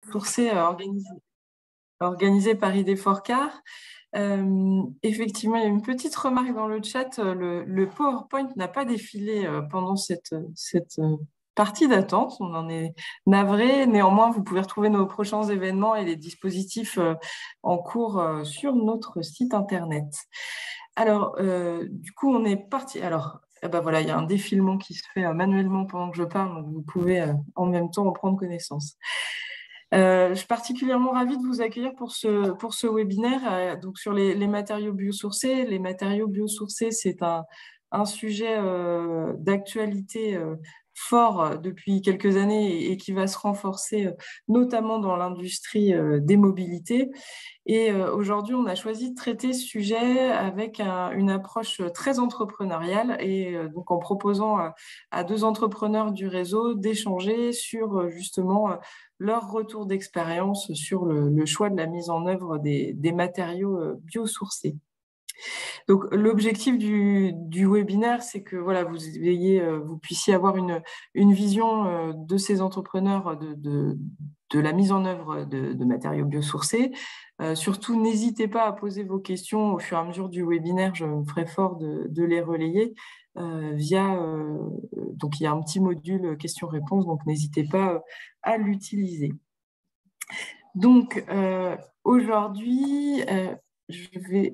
biosourcés organisé par ID4Car. Effectivement, il y a une petite remarque dans le chat. Le PowerPoint n'a pas défilé pendant cette partie d'attente. On en est navré. Néanmoins, vous pouvez retrouver nos prochains événements et les dispositifs en cours sur notre site internet. Alors, du coup, on est parti. Alors, voilà, il y a un défilement qui se fait manuellement pendant que je parle, donc vous pouvez en même temps en prendre connaissance. Je suis particulièrement ravie de vous accueillir pour ce webinaire donc sur les matériaux biosourcés. Les matériaux biosourcés, c'est un sujet d'actualité fort depuis quelques années et qui va se renforcer notamment dans l'industrie des mobilités. Et aujourd'hui, on a choisi de traiter ce sujet avec une approche très entrepreneuriale et donc en proposant à deux entrepreneurs du réseau d'échanger sur justement leur retour d'expérience sur le choix de la mise en œuvre des matériaux biosourcés. Donc, l'objectif du webinaire, c'est que voilà, vous puissiez avoir une vision de ces entrepreneurs de la mise en œuvre de matériaux biosourcés. Surtout, n'hésitez pas à poser vos questions au fur et à mesure du webinaire. Je me ferai fort de les relayer via. Donc, il y a un petit module questions-réponses, donc n'hésitez pas à l'utiliser. Donc, aujourd'hui, je vais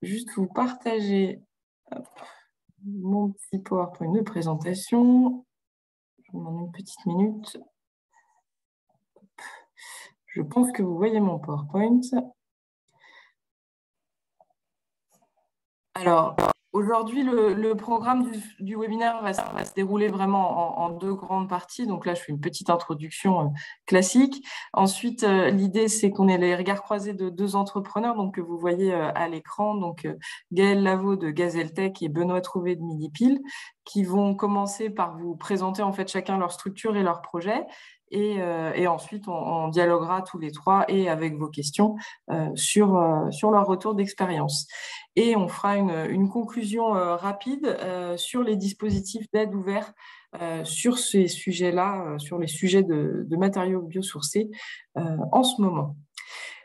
juste vous partager mon petit PowerPoint de présentation. Je vous demande une petite minute. Je pense que vous voyez mon PowerPoint. Alors, aujourd'hui, le programme du webinaire va se dérouler vraiment en deux grandes parties. Donc là, je fais une petite introduction classique. Ensuite, l'idée, c'est qu'on ait les regards croisés de deux entrepreneurs donc, que vous voyez à l'écran. Donc, Gaël Lavaux de Gazeltech et Benoît Trouvé de Midipil, qui vont commencer par vous présenter en fait chacun leur structure et leur projet. Et ensuite, on dialoguera tous les trois et avec vos questions sur leur retour d'expérience. Et on fera une conclusion rapide sur les dispositifs d'aide ouverts sur ces sujets-là, sur les sujets de matériaux biosourcés en ce moment.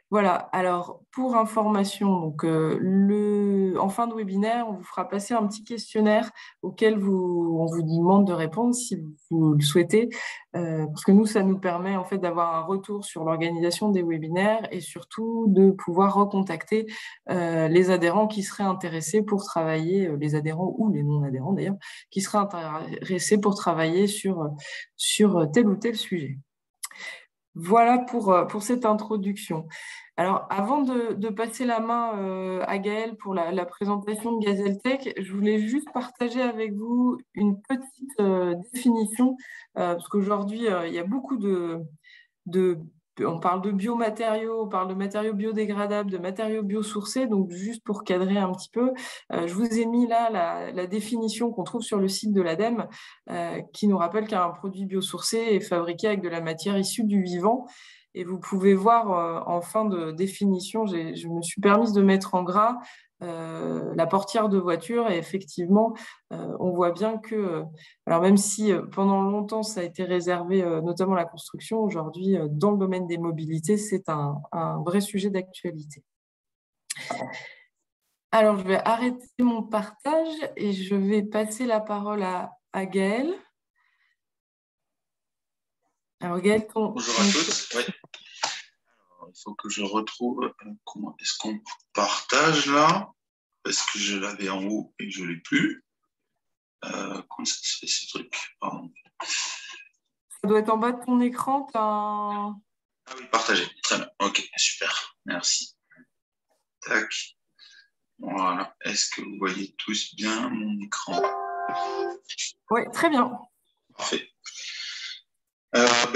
Voilà, alors pour information, donc, en fin de webinaire, on vous fera passer un petit questionnaire auquel on vous demande de répondre si vous le souhaitez, parce que nous, ça nous permet en fait d'avoir un retour sur l'organisation des webinaires et surtout de pouvoir recontacter les adhérents qui seraient intéressés pour travailler, les adhérents ou les non-adhérents d'ailleurs, qui seraient intéressés pour travailler sur tel ou tel sujet. Voilà pour cette introduction. Alors, avant de passer la main à Gaël pour la présentation de Gazeltech, je voulais juste partager avec vous une petite définition, parce qu'aujourd'hui, il y a beaucoup on parle de biomatériaux, on parle de matériaux biodégradables, de matériaux biosourcés. Donc, juste pour cadrer un petit peu, je vous ai mis là la définition qu'on trouve sur le site de l'ADEME, qui nous rappelle qu'un produit biosourcé est fabriqué avec de la matière issue du vivant. Et vous pouvez voir en fin de définition, je me suis permise de mettre en gras la portière de voiture et effectivement, on voit bien que, alors même si pendant longtemps ça a été réservé notamment à la construction, aujourd'hui dans le domaine des mobilités, c'est un vrai sujet d'actualité. Alors, je vais arrêter mon partage et je vais passer la parole à Gaël. Alors Gaël, bonjour à tous. Oui. Alors, il faut que je retrouve comment est-ce qu'on partage là, parce que je l'avais en haut et je ne l'ai plus. Comment ça se fait ce truc? Pardon. Ça doit être en bas de ton écran. Ah oui, partagé. Très bien. Ok, super. Merci. Tac. Voilà. Est-ce que vous voyez tous bien mon écran? Oui, très bien. Parfait.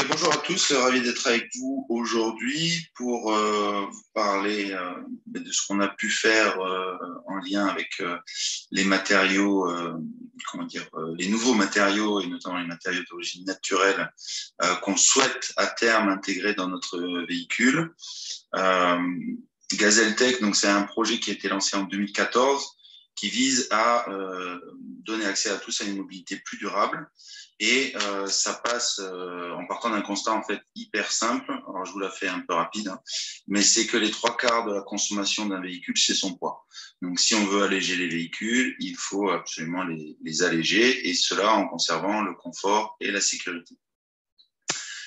Bonjour à tous, ravi d'être avec vous aujourd'hui pour vous parler de ce qu'on a pu faire en lien avec les matériaux, les nouveaux matériaux et notamment les matériaux d'origine naturelle qu'on souhaite à terme intégrer dans notre véhicule. Gazeltech, donc c'est un projet qui a été lancé en 2014 qui vise à donner accès à tous à une mobilité plus durable. Et ça passe en partant d'un constat en fait hyper simple. Alors je vous la fais un peu rapide, hein, mais c'est que les 3/4 de la consommation d'un véhicule, c'est son poids. Donc si on veut alléger les véhicules, il faut absolument les alléger, et cela en conservant le confort et la sécurité.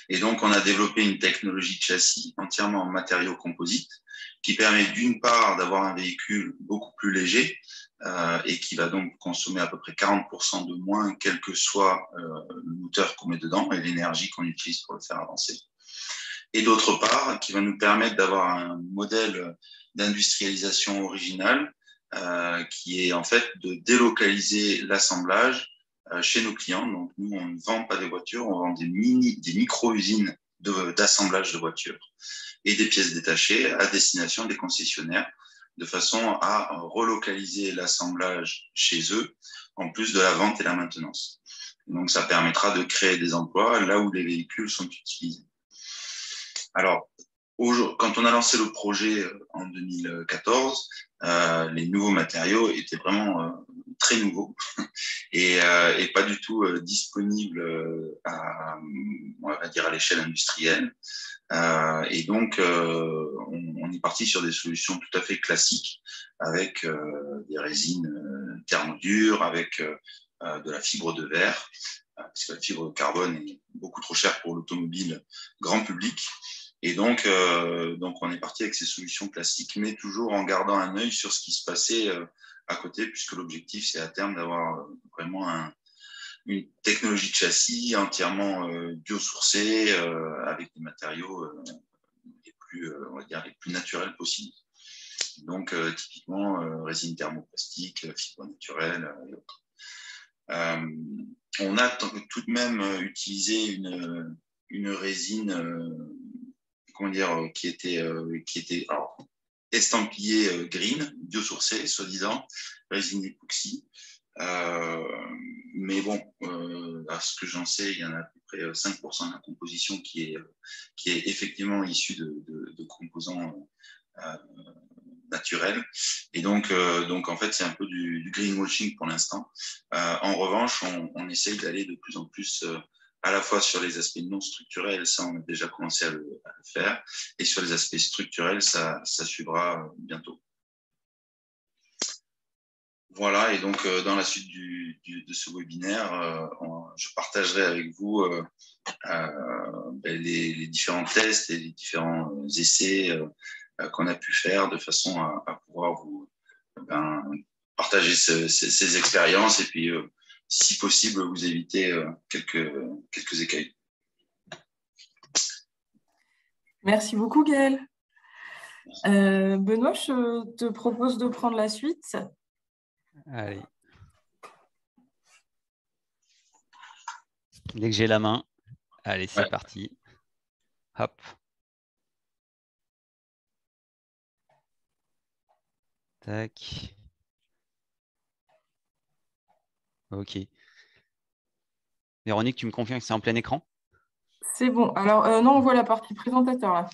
Et donc on a développé une technologie de châssis entièrement en matériaux composites qui permet d'une part d'avoir un véhicule beaucoup plus léger, et qui va donc consommer à peu près 40% de moins, quel que soit le moteur qu'on met dedans et l'énergie qu'on utilise pour le faire avancer. Et d'autre part, qui va nous permettre d'avoir un modèle d'industrialisation original, qui est en fait de délocaliser l'assemblage chez nos clients. Donc nous, on ne vend pas des voitures, on vend des micro-usines d'assemblage de voitures et des pièces détachées à destination des concessionnaires, de façon à relocaliser l'assemblage chez eux, en plus de la vente et la maintenance. Donc, ça permettra de créer des emplois là où les véhicules sont utilisés. Alors, quand on a lancé le projet en 2014, les nouveaux matériaux étaient vraiment très nouveaux et pas du tout disponibles on va dire à l'échelle industrielle. Et donc, on est parti sur des solutions tout à fait classiques avec des résines thermodures, avec de la fibre de verre, parce que la fibre de carbone est beaucoup trop chère pour l'automobile grand public. Et donc, on est parti avec ces solutions classiques, mais toujours en gardant un œil sur ce qui se passait à côté, puisque l'objectif, c'est à terme d'avoir vraiment une technologie de châssis entièrement biosourcée, avec des matériaux on va dire, les plus naturels possibles. Donc, typiquement, résine thermoplastique, fibre naturelle et autres. On a tout de même utilisé une résine comment dire, qui était alors, estampillée green, biosourcée, soi-disant, résine époxy. Mais bon, à ce que j'en sais, il y en a à peu près 5% de la composition qui est effectivement issue de composants naturels. Et donc en fait, c'est un peu du greenwashing pour l'instant. En revanche, on essaye d'aller de plus en plus à la fois sur les aspects non structurels, ça on a déjà commencé à le faire, et sur les aspects structurels, ça suivra bientôt. Voilà, et donc dans la suite de ce webinaire, je partagerai avec vous les différents tests et les différents essais qu'on a pu faire, de façon à pouvoir vous partager ces expériences, et puis si possible vous éviter quelques écueils. Merci beaucoup, Gaël. Benoît, je te propose de prendre la suite. Allez. Dès que j'ai la main, allez, c'est parti. Hop. Tac. Ok. Véronique, tu me confirmes que c'est en plein écran? C'est bon. Alors, non, on voit la partie présentateur là.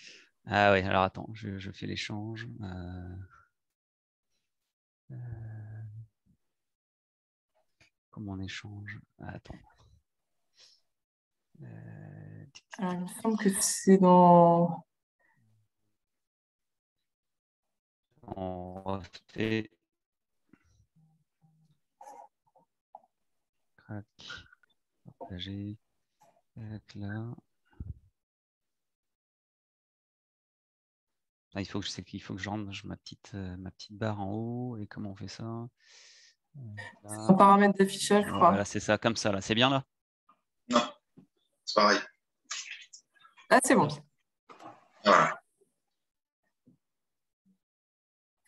Ah oui, alors attends, je fais l'échange. Comment on échange? Attends. Alors, il me semble que c'est dans... On refait. Crac. Partager. Là. Ah, il faut que je range ma petite barre en haut. Et comment on fait ça? En paramètre d'affichage, je crois. Voilà, c'est ça, comme ça. Là, c'est bien là? Non, c'est pareil. Ah, c'est bon. Voilà.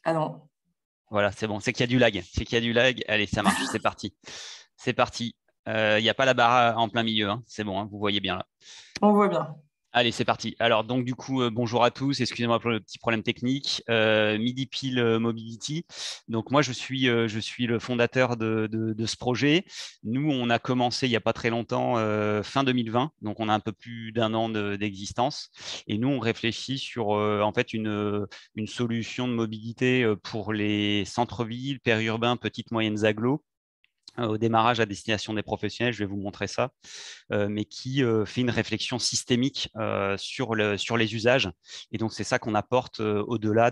Ah non. Voilà, c'est bon. C'est qu'il y a du lag. C'est qu'il y a du lag. Allez, ça marche. C'est parti. C'est parti. Il n'y a pas la barre en plein milieu. Hein. C'est bon, hein, vous voyez bien là. On voit bien. Allez, c'est parti. Alors, donc, du coup, bonjour à tous. Excusez-moi pour le petit problème technique. Midi Pile Mobility. Donc, moi, je suis le fondateur de ce projet. Nous, on a commencé il n'y a pas très longtemps, fin 2020. Donc, on a un peu plus d'un an d'existence. Et nous, on réfléchit sur, en fait, une solution de mobilité pour les centres-villes, périurbains, petites, moyennes agglos, au démarrage à destination des professionnels, je vais vous montrer ça, mais qui fait une réflexion systémique sur les usages. Et donc, c'est ça qu'on apporte au-delà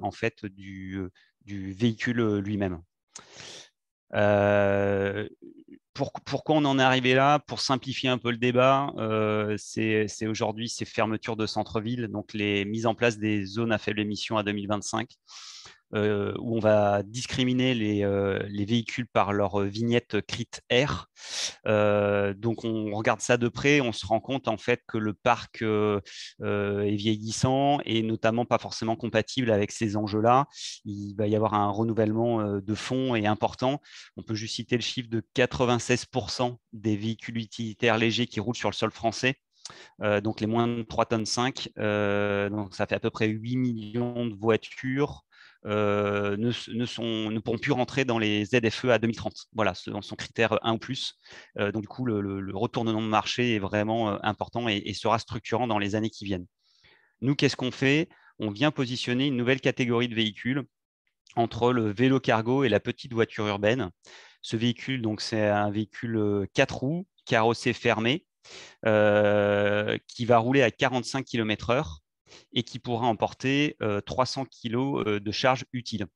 en fait, du véhicule lui-même. Pourquoi on en est arrivé là? Pour simplifier un peu le débat, c'est aujourd'hui ces fermetures de centre-ville, donc les mises en place des zones à faible émission à 2025, où on va discriminer les véhicules par leur vignette CRIT R. Donc on regarde ça de près, on se rend compte en fait que le parc est vieillissant et notamment pas forcément compatible avec ces enjeux-là. Il va y avoir un renouvellement de fonds et important. On peut juste citer le chiffre de 96% des véhicules utilitaires légers qui roulent sur le sol français. Donc les moins de 3,5 tonnes. Donc ça fait à peu près 8 millions de voitures ne pourront plus rentrer dans les ZFE à 2030. Voilà, dans son critère 1 ou plus. Donc du coup, le retournement de marché est vraiment important et sera structurant dans les années qui viennent. Nous, qu'est-ce qu'on fait? On vient positionner une nouvelle catégorie de véhicules entre le vélo cargo et la petite voiture urbaine. Ce véhicule, donc, c'est un véhicule 4 roues, carrossé fermé, qui va rouler à 45 km/h et qui pourra emporter 300 kg de charge utile.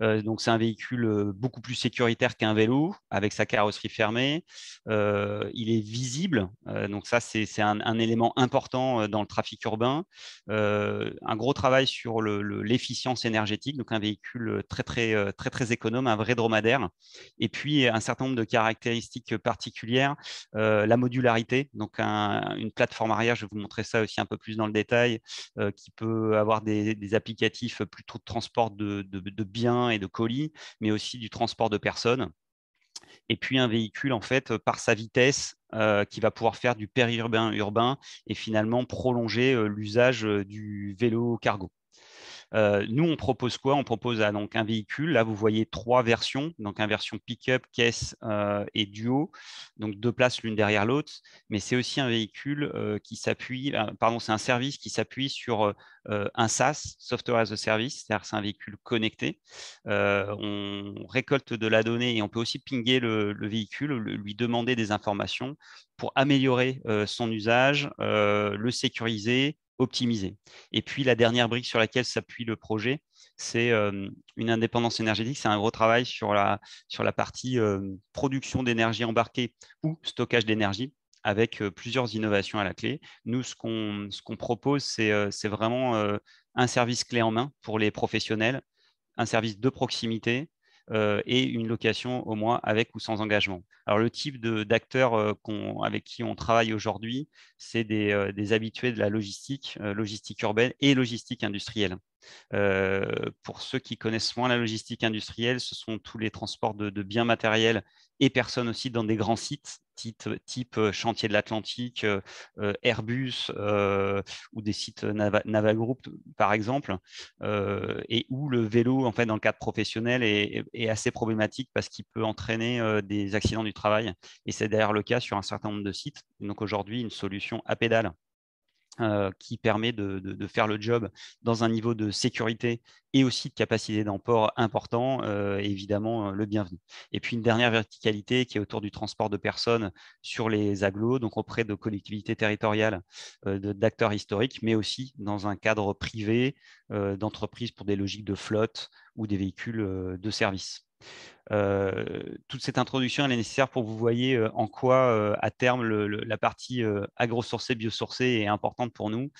Donc, c'est un véhicule beaucoup plus sécuritaire qu'un vélo, avec sa carrosserie fermée. Il est visible, donc ça, c'est un élément important dans le trafic urbain. Un gros travail sur l'efficience énergétique, donc un véhicule très économe, un vrai dromadaire. Et puis, un certain nombre de caractéristiques particulières, la modularité, donc une plateforme arrière, je vais vous montrer ça aussi un peu plus dans le détail, qui peut avoir des applicatifs plutôt de transport de biens et de colis, mais aussi du transport de personnes. Et puis un véhicule, en fait, par sa vitesse, qui va pouvoir faire du périurbain urbain et finalement prolonger l'usage du vélo cargo. Nous, on propose quoi? On propose donc un véhicule. Là, vous voyez 3 versions. Donc, une version pick-up, caisse et duo. Donc, 2 places l'une derrière l'autre. Mais c'est aussi un véhicule qui s'appuie, pardon, c'est un service qui s'appuie sur un SaaS, Software as a Service, c'est-à-dire que c'est un véhicule connecté. On récolte de la donnée et on peut aussi pinguer le véhicule, lui demander des informations pour améliorer son usage, le sécuriser, optimiser. Et puis, la dernière brique sur laquelle s'appuie le projet, c'est une indépendance énergétique. C'est un gros travail sur la partie production d'énergie embarquée ou stockage d'énergie, avec plusieurs innovations à la clé. Nous, ce qu'on propose, c'est vraiment un service clé en main pour les professionnels, un service de proximité et une location au mois avec ou sans engagement. Alors, le type d'acteurs avec qui on travaille aujourd'hui, c'est des habitués de la logistique, logistique urbaine et logistique industrielle. Pour ceux qui connaissent moins la logistique industrielle, ce sont tous les transports de biens matériels et personnes aussi dans des grands sites, type Chantier de l'Atlantique, Airbus ou des sites Naval Group, par exemple, et où le vélo, en fait, dans le cadre professionnel, est assez problématique parce qu'il peut entraîner des accidents du travail. Et c'est d'ailleurs le cas sur un certain nombre de sites. Donc aujourd'hui, une solution à pédale qui permet de faire le job dans un niveau de sécurité et aussi de capacité d'emport important, évidemment le bienvenu. Et puis une dernière verticalité qui est autour du transport de personnes sur les agglos, donc auprès de collectivités territoriales, d'acteurs historiques, mais aussi dans un cadre privé d'entreprises pour des logiques de flotte ou des véhicules de service. Toute cette introduction elle est nécessaire pour que vous voyez en quoi, à terme, la partie agrosourcée, biosourcée est importante pour nous.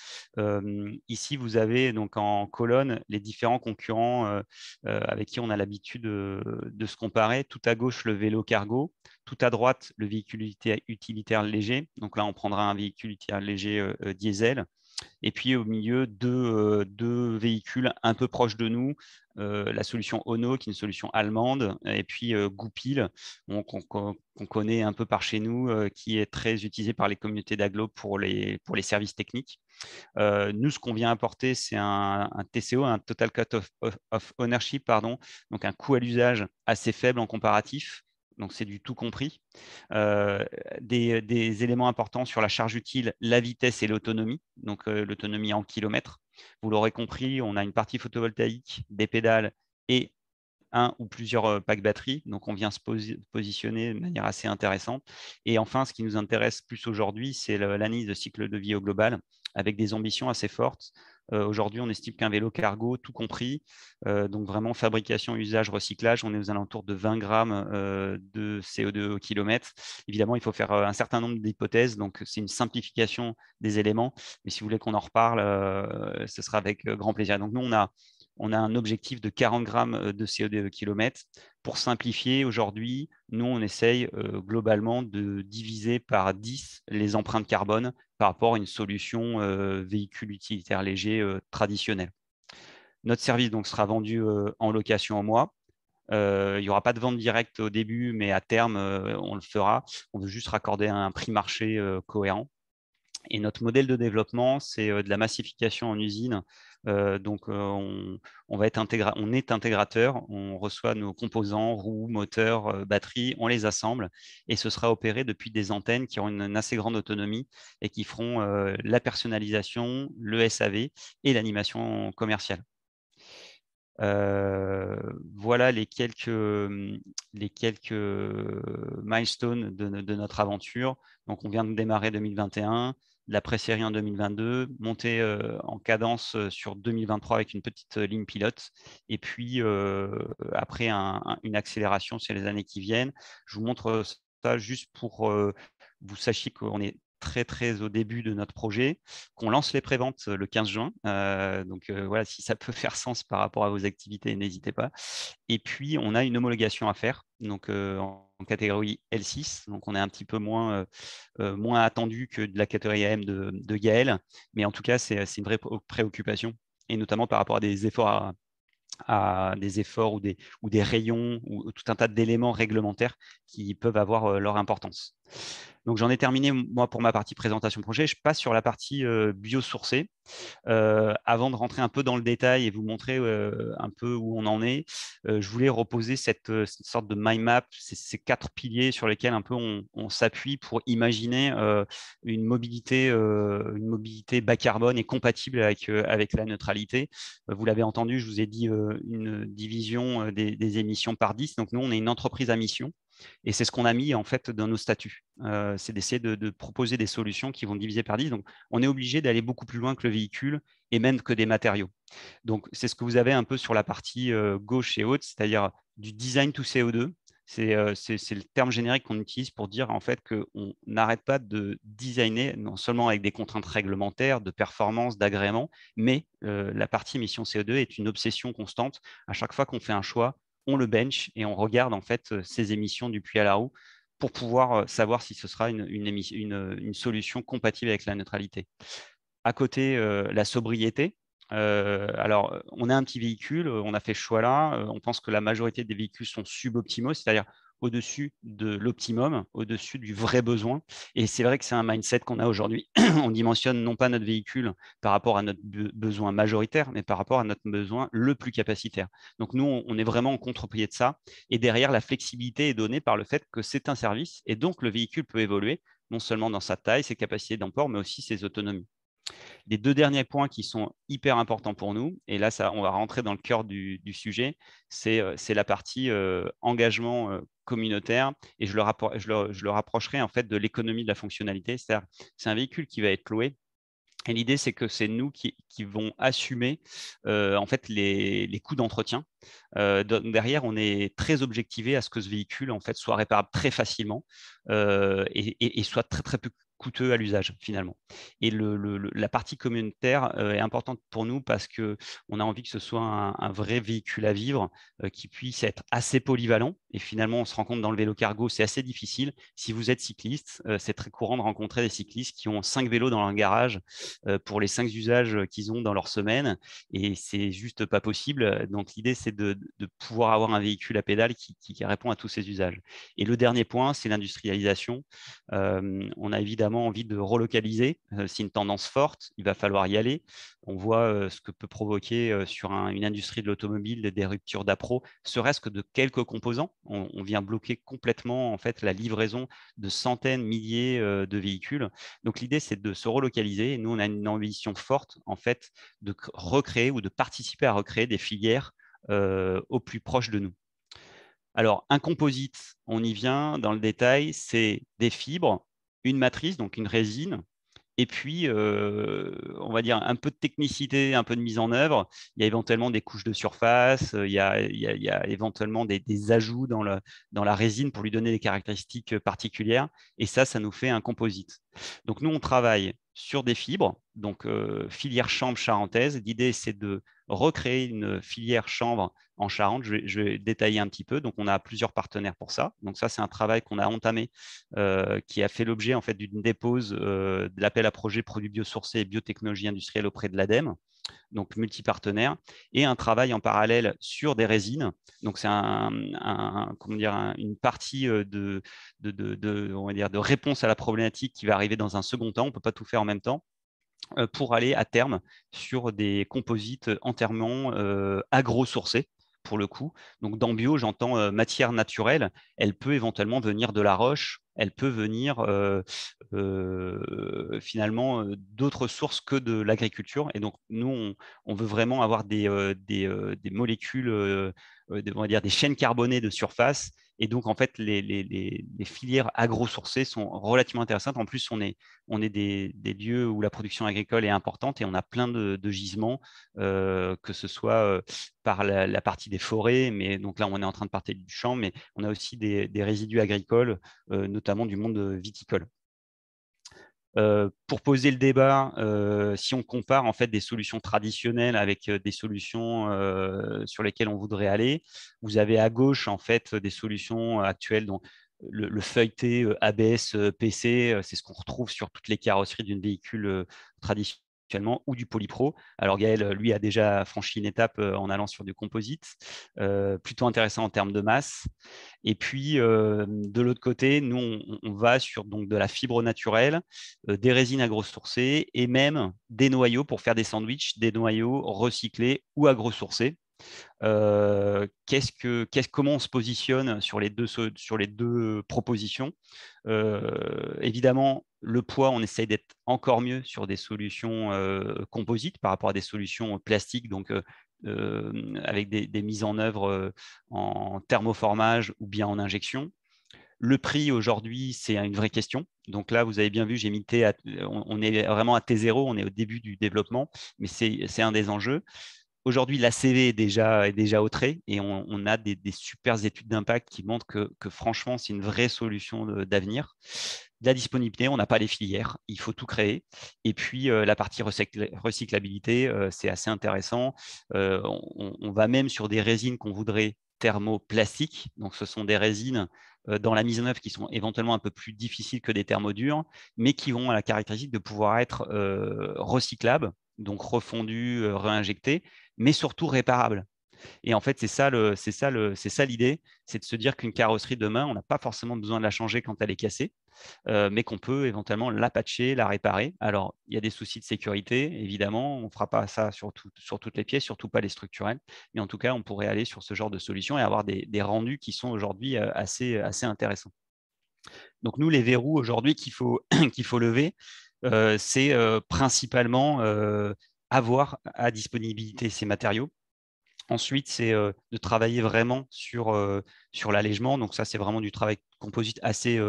Ici, vous avez donc en colonne les différents concurrents avec qui on a l'habitude de se comparer. Tout à gauche, le vélo cargo. Tout à droite, le véhicule utilitaire léger. Donc là, on prendra un véhicule utilitaire léger diesel. Et puis au milieu, deux véhicules un peu proches de nous, la solution Ono, qui est une solution allemande, et puis Goupil, qu'on connaît un peu par chez nous, qui est très utilisé par les communautés d'agglo pour les services techniques. Nous, ce qu'on vient apporter, c'est un TCO, un Total Cost of Ownership, pardon, donc un coût à l'usage assez faible en comparatif. Donc, c'est du tout compris. Des éléments importants sur la charge utile, la vitesse et l'autonomie, donc l'autonomie en kilomètres. Vous l'aurez compris, on a une partie photovoltaïque, des pédales et un ou plusieurs packs batteries. Donc, on vient se positionner de manière assez intéressante. Et enfin, ce qui nous intéresse plus aujourd'hui, c'est l'analyse de cycle de vie au global, avec des ambitions assez fortes. Aujourd'hui, on estime qu'un vélo cargo, tout compris, donc vraiment fabrication, usage, recyclage, on est aux alentours de 20 grammes de CO2 au kilomètre. Évidemment, il faut faire un certain nombre d'hypothèses, donc c'est une simplification des éléments. Mais si vous voulez qu'on en reparle, ce sera avec grand plaisir. Donc nous, on a un objectif de 40 grammes de CO2 au kilomètre. Pour simplifier, aujourd'hui, nous, on essaye globalement de diviser par 10 les empreintes carbone par rapport à une solution véhicule utilitaire léger traditionnel. Notre service donc, sera vendu en location en mois. Il n'y aura pas de vente directe au début, mais à terme, on le fera. On veut juste raccorder un prix marché cohérent. Et notre modèle de développement, c'est de la massification en usine. Donc, on est intégrateur, on reçoit nos composants, roues, moteurs, batteries, on les assemble et ce sera opéré depuis des antennes qui auront une assez grande autonomie et qui feront la personnalisation, le SAV et l'animation commerciale. Voilà les quelques milestones de notre aventure. Donc, on vient de démarrer 2021, la pré-série en 2022, monter en cadence sur 2023 avec une petite ligne pilote, et puis après une accélération sur les années qui viennent. Je vous montre ça juste pour vous sachiez qu'on est très très au début de notre projet, qu'on lance les préventes le 15 juin. Donc voilà, si ça peut faire sens par rapport à vos activités, n'hésitez pas. Et puis on a une homologation à faire, donc en catégorie L6. Donc on est un petit peu moins attendu que de la catégorie AM de Gaël, mais en tout cas c'est une vraie préoccupation, et notamment par rapport à des efforts des efforts ou des rayons ou tout un tas d'éléments réglementaires qui peuvent avoir leur importance. Donc j'en ai terminé moi pour ma partie présentation projet. Je passe sur la partie biosourcée. Avant de rentrer un peu dans le détail et vous montrer un peu où on en est, je voulais reposer cette sorte de mind map, ces 4 piliers sur lesquels un peu on s'appuie pour imaginer une mobilité bas carbone et compatible avec la neutralité. Vous l'avez entendu, je vous ai dit une division des émissions par 10. Donc nous, on est une entreprise à mission. Et c'est ce qu'on a mis en fait dans nos statuts. C'est d'essayer de proposer des solutions qui vont diviser par 10. Donc, on est obligé d'aller beaucoup plus loin que le véhicule et même que des matériaux. Donc, c'est ce que vous avez un peu sur la partie gauche et haute, c'est-à-dire du design to CO2. C'est le terme générique qu'on utilise pour dire en fait qu'on n'arrête pas de designer, non seulement avec des contraintes réglementaires, de performance, d'agrément, mais la partie émission CO2 est une obsession constante. À chaque fois qu'on fait un choix, on le bench et on regarde en fait ces émissions du puits à la roue pour pouvoir savoir si ce sera une solution compatible avec la neutralité. À côté, la sobriété. Alors, on a un petit véhicule, on a fait ce choix-là. On pense que la majorité des véhicules sont suboptimaux, c'est-à-dire au-dessus de l'optimum, au-dessus du vrai besoin. Et c'est vrai que c'est un mindset qu'on a aujourd'hui. On dimensionne non pas notre véhicule par rapport à notre besoin majoritaire, mais par rapport à notre besoin le plus capacitaire. Donc nous, on est vraiment en contre-pied de ça. Et derrière, la flexibilité est donnée par le fait que c'est un service et donc le véhicule peut évoluer, non seulement dans sa taille, ses capacités d'emport, mais aussi ses autonomies. Les 2 derniers points qui sont hyper importants pour nous, et là, on va rentrer dans le cœur du sujet, c'est la partie engagement communautaire, et je le rapprocherai en fait de l'économie de la fonctionnalité. C'est-à-dire, c'est un véhicule qui va être loué. Et l'idée, c'est que c'est nous qui vont assumer en fait les coûts d'entretien. Derrière, on est très objectivé à ce que ce véhicule en fait soit réparable très facilement et soit très très peu coûteux à l'usage finalement. Et la partie communautaire est importante pour nous parce que on a envie que ce soit un vrai véhicule à vivre qui puisse être assez polyvalent. Et finalement, on se rend compte dans le vélo cargo, c'est assez difficile. Si vous êtes cycliste, c'est très courant de rencontrer des cyclistes qui ont 5 vélos dans leur garage pour les 5 usages qu'ils ont dans leur semaine, et c'est juste pas possible. Donc l'idée, c'est de pouvoir avoir un véhicule à pédale qui répond à tous ces usages. Et le dernier point, c'est l'industrialisation. On a évidemment envie de relocaliser. C'est une tendance forte, il va falloir y aller. On voit ce que peut provoquer sur une industrie de l'automobile des ruptures d'appro, serait-ce que de quelques composants. On vient bloquer complètement en fait la livraison de centaines, milliers de véhicules. Donc l'idée, c'est de se relocaliser. Et nous, on a une ambition forte en fait de recréer ou de participer à recréer des filières au plus proche de nous. Alors, un composite, on y vient dans le détail, c'est des fibres, une matrice, donc une résine, et puis, on va dire un peu de technicité, un peu de mise en œuvre. Il y a éventuellement des couches de surface, il y a éventuellement des ajouts dans la résine pour lui donner des caractéristiques particulières. Et ça nous fait un composite. Donc, nous, on travaille sur des fibres, donc filière chanvre charentaise. L'idée, c'est de recréer une filière chanvre en Charente. Je vais détailler un petit peu. Donc, on a plusieurs partenaires pour ça. Donc, ça, c'est un travail qu'on a entamé, qui a fait l'objet en fait d'une dépose de l'appel à projet produits biosourcés et biotechnologie industrielle auprès de l'ADEME, donc multipartenaire, et un travail en parallèle sur des résines. Donc, c'est une partie on va dire, de réponse à la problématique qui va arriver dans un second temps. On ne peut pas tout faire en même temps, pour aller à terme sur des composites entièrement agro-sourcés pour le coup. Donc dans bio, j'entends matière naturelle. Elle peut éventuellement venir de la roche, elle peut venir finalement d'autres sources que de l'agriculture. Et donc nous, on veut vraiment avoir des molécules, on va dire des chaînes carbonées de surface. Et donc, en fait, les filières agro-sourcées sont relativement intéressantes. En plus, on est des lieux où la production agricole est importante et on a plein de gisements, que ce soit par la partie des forêts, mais donc là, on est en train de partir du champ, mais on a aussi des résidus agricoles, notamment du monde viticole. Pour poser le débat, si on compare en fait des solutions traditionnelles avec des solutions sur lesquelles on voudrait aller, vous avez à gauche en fait des solutions actuelles, dont le feuilleté ABS PC, c'est ce qu'on retrouve sur toutes les carrosseries d'un véhicule traditionnel ou du polypro. Alors Gaël, lui, a déjà franchi une étape en allant sur du composite, plutôt intéressant en termes de masse. Et puis, de l'autre côté, nous, on va sur donc, de la fibre naturelle, des résines agro-sourcées et même des noyaux pour faire des sandwichs, des noyaux recyclés ou agro-sourcés. Comment on se positionne sur les deux propositions? Évidemment, le poids, on essaye d'être encore mieux sur des solutions composites par rapport à des solutions plastiques, donc avec des mises en œuvre en thermoformage ou bien en injection. Le prix aujourd'hui, c'est une vraie question. Donc là, vous avez bien vu, j'ai mis on est vraiment à T0, on est au début du développement, mais c'est un des enjeux. Aujourd'hui, l'ACV est déjà au trait et on a des super études d'impact qui montrent que franchement, c'est une vraie solution d'avenir. La disponibilité, on n'a pas les filières, il faut tout créer. Et puis, la partie recyclabilité, c'est assez intéressant. On va même sur des résines qu'on voudrait thermoplastiques. Donc, ce sont des résines dans la mise en œuvre qui sont éventuellement un peu plus difficiles que des thermodures, mais qui ont la caractéristique de pouvoir être recyclables, donc refondus, réinjectés, mais surtout réparables. Et en fait, c'est ça l'idée, c'est de se dire qu'une carrosserie demain, on n'a pas forcément besoin de la changer quand elle est cassée, mais qu'on peut éventuellement la patcher, la réparer. Alors, il y a des soucis de sécurité, évidemment, on ne fera pas ça sur toutes les pièces, surtout pas les structurelles, mais en tout cas, on pourrait aller sur ce genre de solution et avoir des rendus qui sont aujourd'hui assez intéressants. Donc, nous, les verrous aujourd'hui qu'il faut lever, c'est principalement avoir à disponibilité ces matériaux. Ensuite, c'est de travailler vraiment sur l'allègement. Donc ça, c'est vraiment du travail composite assez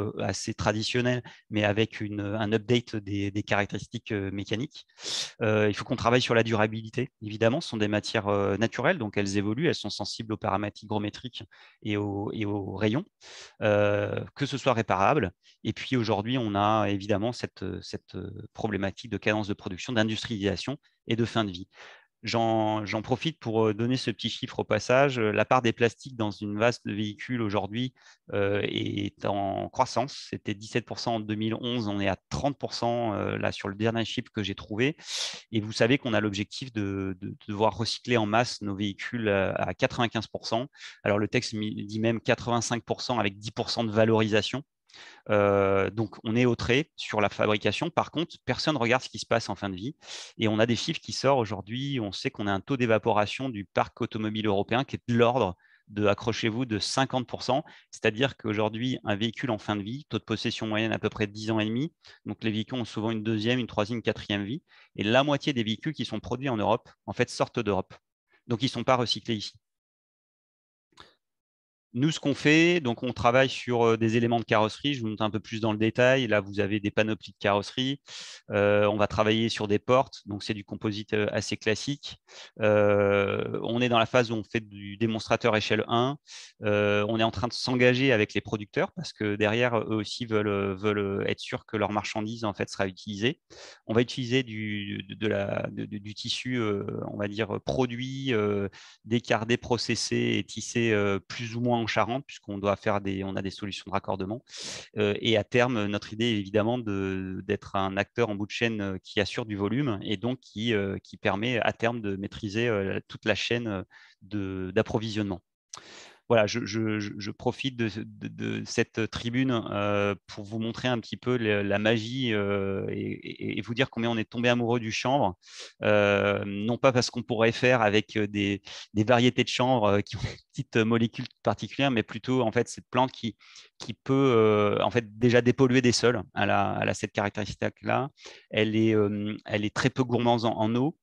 traditionnel, mais avec un update des caractéristiques mécaniques. Il faut qu'on travaille sur la durabilité. Évidemment, ce sont des matières naturelles, donc elles évoluent, elles sont sensibles aux paramètres hygrométriques et aux rayons, que ce soit réparable. Et puis aujourd'hui, on a évidemment cette problématique de cadence de production, d'industrialisation et de fin de vie. J'en profite pour donner ce petit chiffre au passage. La part des plastiques dans une vaste de véhicules aujourd'hui est en croissance. C'était 17% en 2011, on est à 30% là sur le dernier chiffre que j'ai trouvé. Et vous savez qu'on a l'objectif de devoir recycler en masse nos véhicules à 95%. Alors le texte dit même 85% avec 10% de valorisation. Donc, on est au trait sur la fabrication. Par contre, personne ne regarde ce qui se passe en fin de vie. Et on a des chiffres qui sortent aujourd'hui. On sait qu'on a un taux d'évaporation du parc automobile européen qui est de l'ordre accrochez-vous, de 50%. C'est-à-dire qu'aujourd'hui, un véhicule en fin de vie, taux de possession moyenne à peu près 10 ans et demi. Donc, les véhicules ont souvent une deuxième, une troisième, une quatrième vie. Et la moitié des véhicules qui sont produits en Europe, en fait, sortent d'Europe. Donc, ils ne sont pas recyclés ici. Nous, ce qu'on fait, donc on travaille sur des éléments de carrosserie. Je vous montre un peu plus dans le détail. Là, vous avez des panoplies de carrosserie. On va travailler sur des portes. Donc, c'est du composite assez classique. On est dans la phase où on fait du démonstrateur échelle 1. On est en train de s'engager avec les producteurs parce que derrière, eux aussi veulent être sûrs que leur marchandise en fait sera utilisée. On va utiliser du tissu, on va dire, produit, décardé, processé et tissé plus ou moins en Charente, puisqu'on doit faire on a des solutions de raccordement. Et à terme, notre idée est évidemment d'être un acteur en bout de chaîne qui assure du volume et donc qui permet à terme de maîtriser toute la chaîne d'approvisionnement. Voilà, je profite de cette tribune pour vous montrer un petit peu la magie et vous dire combien on est tombé amoureux du chanvre. Non pas parce qu'on pourrait faire avec des variétés de chanvre qui ont une petite molécule particulière, mais plutôt en fait cette plante qui peut en fait déjà dépolluer des sols. Elle a cette caractéristique-là. Elle est très peu gourmande en eau.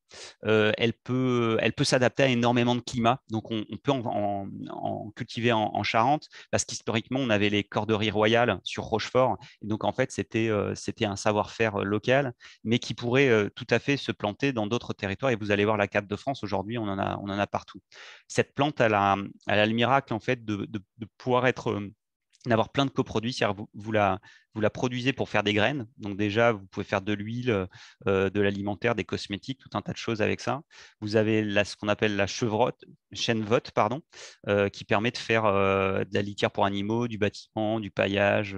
Elle peut s'adapter à énormément de climats. Donc, on peut en cultiver en Charente parce qu'historiquement, on avait les corderies royales sur Rochefort. Et donc, en fait, c'était un savoir-faire local, mais qui pourrait tout à fait se planter dans d'autres territoires. Et vous allez voir la carte de France, aujourd'hui, on en a partout. Cette plante, elle a le miracle, en fait, de pouvoir être d'avoir plein de coproduits, c'est-à-dire vous la produisez pour faire des graines. Donc déjà, vous pouvez faire de l'huile, de l'alimentaire, des cosmétiques, tout un tas de choses avec ça. Vous avez ce qu'on appelle la chènevotte, pardon, qui permet de faire de la litière pour animaux, du bâtiment, du paillage,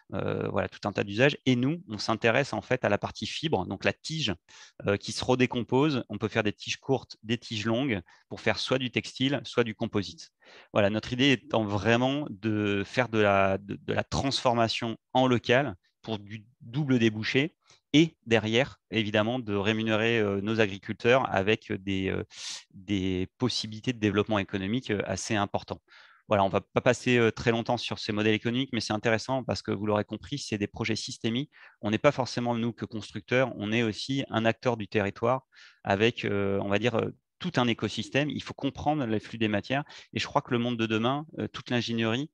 voilà, tout un tas d'usages. Et nous, on s'intéresse en fait à la partie fibre, donc la tige qui se redécompose. On peut faire des tiges courtes, des tiges longues pour faire soit du textile, soit du composite. Voilà, notre idée étant vraiment de faire de la transformation en local pour du double débouché et derrière, évidemment, de rémunérer nos agriculteurs avec des possibilités de développement économique assez importants. Voilà, on ne va pas passer très longtemps sur ces modèles économiques, mais c'est intéressant parce que vous l'aurez compris, c'est des projets systémiques. On n'est pas forcément, nous, que constructeurs, on est aussi un acteur du territoire avec, on va dire, tout un écosystème. Il faut comprendre les flux des matières. Et je crois que le monde de demain, toute l'ingénierie,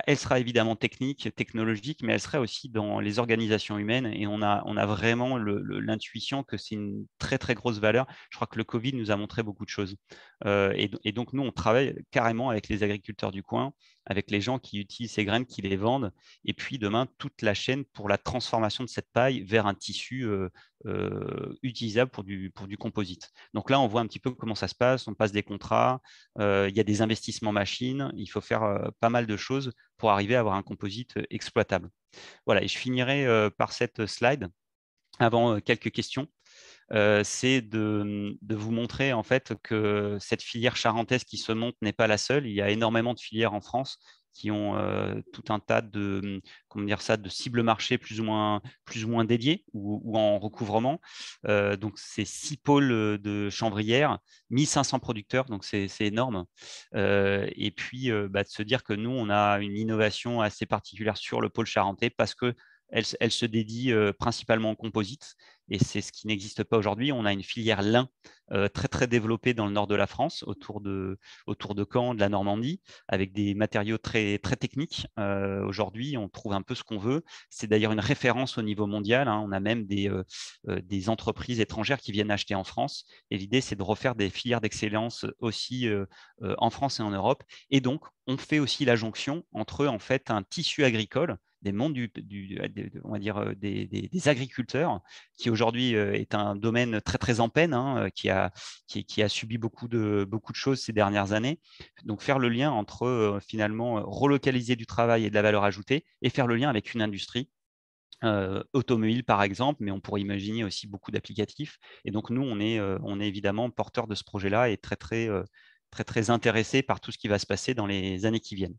elle sera évidemment technique, technologique, mais elle sera aussi dans les organisations humaines. Et on a vraiment l'intuition que c'est une très, très grosse valeur. Je crois que le Covid nous a montré beaucoup de choses. Et donc, nous, on travaille carrément avec les agriculteurs du coin, avec les gens qui utilisent ces graines, qui les vendent. Et puis, demain, toute la chaîne pour la transformation de cette paille vers un tissu utilisable pour du composite. Donc là, on voit un petit peu comment ça se passe. On passe des contrats, il y a des investissements machines. Il faut faire pas mal de choses pour arriver à avoir un composite exploitable. Voilà, et je finirai par cette slide avant quelques questions. C'est de vous montrer en fait que cette filière charentaise qui se monte n'est pas la seule. Il y a énormément de filières en France qui ont tout un tas comment dire ça, de cibles marché plus ou moins dédiés ou en recouvrement. Donc, c'est 6 pôles de chanvrières, 1500 producteurs, donc c'est énorme. Et puis, de se dire que nous, on a une innovation assez particulière sur le pôle charentais parce que elle se dédie principalement au composite et c'est ce qui n'existe pas aujourd'hui. On a une filière lin très très développée dans le nord de la France, autour de Caen, de la Normandie, avec des matériaux très très techniques. Aujourd'hui, on trouve un peu ce qu'on veut. C'est d'ailleurs une référence au niveau mondial. On a même des entreprises étrangères qui viennent acheter en France. Et l'idée, c'est de refaire des filières d'excellence aussi en France et en Europe. Et donc, on fait aussi la jonction entre en fait un tissu agricole des mondes on va dire des agriculteurs, qui aujourd'hui est un domaine très très en peine, qui a subi beaucoup de choses ces dernières années. Donc faire le lien entre finalement relocaliser du travail et de la valeur ajoutée et faire le lien avec une industrie. Automobile par exemple, mais on pourrait imaginer aussi beaucoup d'applicatifs. Et donc nous, on est évidemment porteur de ce projet-là et très très intéressé par tout ce qui va se passer dans les années qui viennent.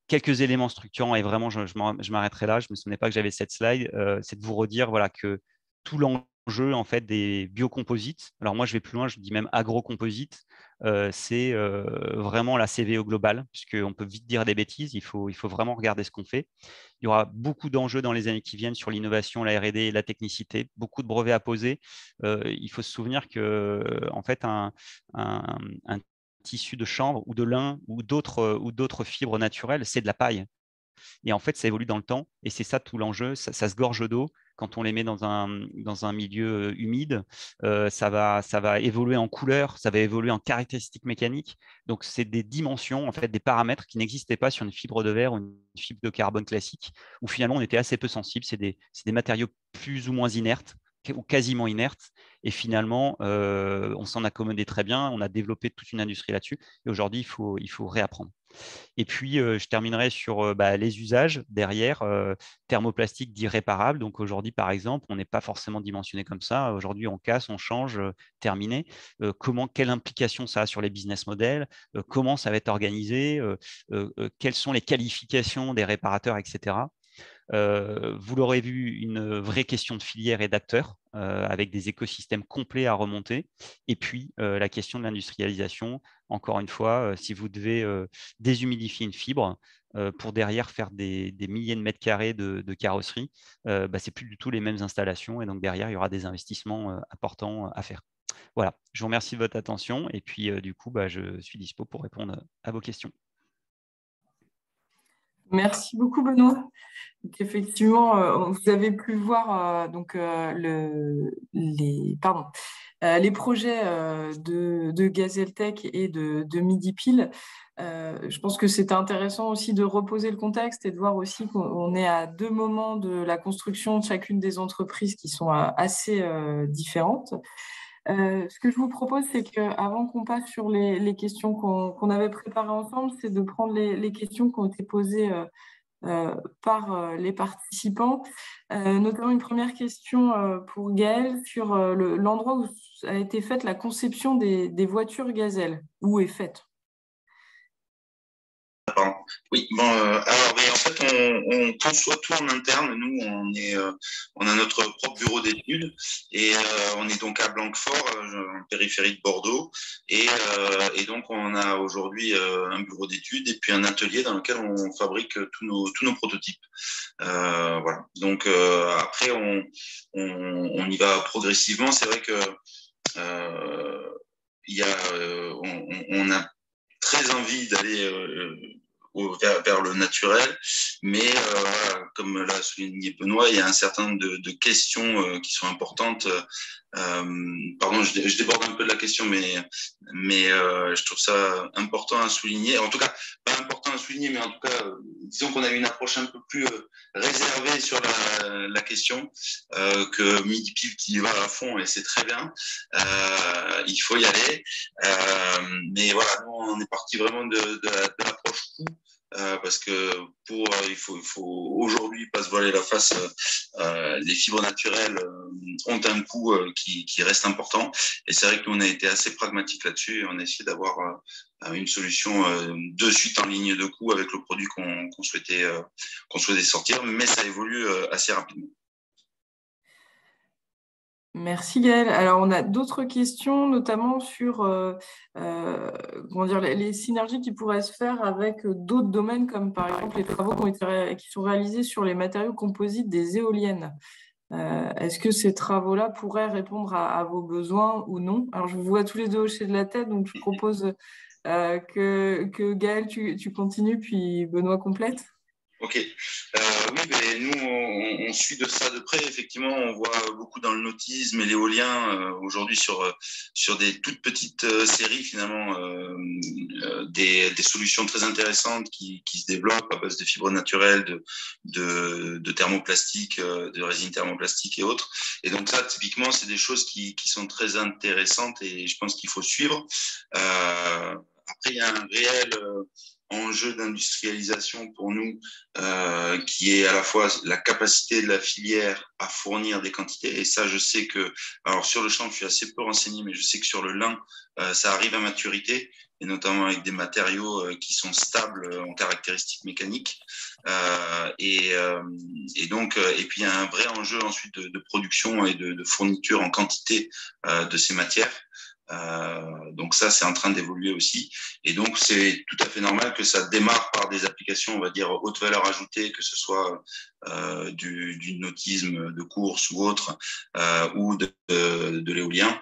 Quelques éléments structurants, et vraiment, je m'arrêterai là, je ne me souvenais pas que j'avais cette slide, c'est de vous redire voilà, que tout l'enjeu en fait, des biocomposites, alors moi je vais plus loin, je dis même agrocomposites, c'est vraiment la CVE globale, puisqu'on peut vite dire des bêtises, il faut vraiment regarder ce qu'on fait. Il y aura beaucoup d'enjeux dans les années qui viennent sur l'innovation, la R&D et la technicité, beaucoup de brevets à poser. Il faut se souvenir que en fait, un tissu de chanvre ou de lin ou d'autres fibres naturelles, c'est de la paille. Et en fait, ça évolue dans le temps. Et c'est ça tout l'enjeu. Ça se gorge d'eau. Quand on les met dans un milieu humide, ça va évoluer en couleur, ça va évoluer en caractéristiques mécaniques. Donc, c'est des dimensions, en fait, des paramètres qui n'existaient pas sur une fibre de verre ou une fibre de carbone classique, où finalement, on était assez peu sensible. C'est des matériaux plus ou moins inertes ou quasiment inertes. Et finalement, on s'en accommodait très bien. On a développé toute une industrie là-dessus. Et aujourd'hui, il faut réapprendre. Et puis, je terminerai sur les usages derrière. Thermoplastique dit réparable. Donc, aujourd'hui, par exemple, on n'est pas forcément dimensionné comme ça. Aujourd'hui, on casse, on change, terminé. Quelle implication ça a sur les business models, comment ça va être organisé, quelles sont les qualifications des réparateurs, etc. Vous l'aurez vu, une vraie question de filière et d'acteurs avec des écosystèmes complets à remonter. Et puis, la question de l'industrialisation. Encore une fois, si vous devez déshumidifier une fibre pour derrière faire des milliers de mètres carrés de carrosserie, ce n'est plus du tout les mêmes installations. Et donc, derrière, il y aura des investissements importants à faire. Voilà, je vous remercie de votre attention. Et puis, du coup, je suis dispo pour répondre à vos questions. Merci beaucoup, Benoît. Donc, effectivement, vous avez pu voir les projets de Gazeltech et de Midipil. Je pense que c'est intéressant aussi de reposer le contexte et de voir aussi qu'on est à deux moments de la construction de chacune des entreprises qui sont assez différentes. Ce que je vous propose, c'est qu'avant qu'on passe sur les questions qu'on avait préparées ensemble, c'est de prendre les questions qui ont été posées par les participants, notamment une première question pour Gaël sur l'endroit où a été faite la conception des voitures Gazelle. Où est faite? Pardon. Oui, bon, alors oui, en fait, on conçoit tout en interne. Nous, on a notre propre bureau d'études et on est donc à Blanquefort, en périphérie de Bordeaux. Et donc, on a aujourd'hui un bureau d'études et puis un atelier dans lequel on fabrique tous nos prototypes. Voilà. Donc, après, on y va progressivement. C'est vrai que on a très envie d'aller vers le naturel, mais comme l'a souligné Benoît, il y a un certain nombre de questions qui sont importantes. Pardon, je déborde un peu de la question, mais je trouve ça important à souligner. En tout cas, pas important à souligner, mais en tout cas, disons qu'on a une approche un peu plus réservée sur la question, que Midipil qui y va à fond, et c'est très bien. Il faut y aller. Mais voilà, nous, on est parti vraiment de l'approche coût. Parce que il faut aujourd'hui pas se voiler la face. Les fibres naturelles ont un coût qui reste important. Et c'est vrai que nous, on a été assez pragmatique là-dessus et on a essayé d'avoir une solution de suite en ligne de coût avec le produit qu'on souhaitait sortir, mais ça évolue assez rapidement. Merci Gaël. Alors, on a d'autres questions, notamment sur les synergies qui pourraient se faire avec d'autres domaines, comme par exemple les travaux qui sont réalisés sur les matériaux composites des éoliennes. Est-ce que ces travaux-là pourraient répondre à vos besoins ou non? Alors, je vous vois tous les deux hocher de la tête, donc je propose que Gaël, tu continues, puis Benoît complète. Ok. Oui, mais nous, on suit de ça de près. Effectivement, on voit beaucoup dans le nautisme et l'éolien aujourd'hui sur des toutes petites séries, finalement, des solutions très intéressantes qui se développent à base de fibres naturelles, de thermoplastique, de résine thermoplastique et autres. Et donc ça, typiquement, c'est des choses qui sont très intéressantes et je pense qu'il faut suivre. Après, il y a un réel enjeu d'industrialisation pour nous qui est à la fois la capacité de la filière à fournir des quantités. Et ça, je sais que, alors sur le champ, je suis assez peu renseigné, mais je sais que sur le lin, ça arrive à maturité, et notamment avec des matériaux qui sont stables en caractéristiques mécaniques. Et puis, il y a un vrai enjeu ensuite de production et de fourniture en quantité de ces matières. Donc ça, c'est en train d'évoluer aussi. Et donc, c'est tout à fait normal que ça démarre par des applications, on va dire, haute valeur ajoutée, que ce soit du nautisme de course ou autre, ou de l'éolien.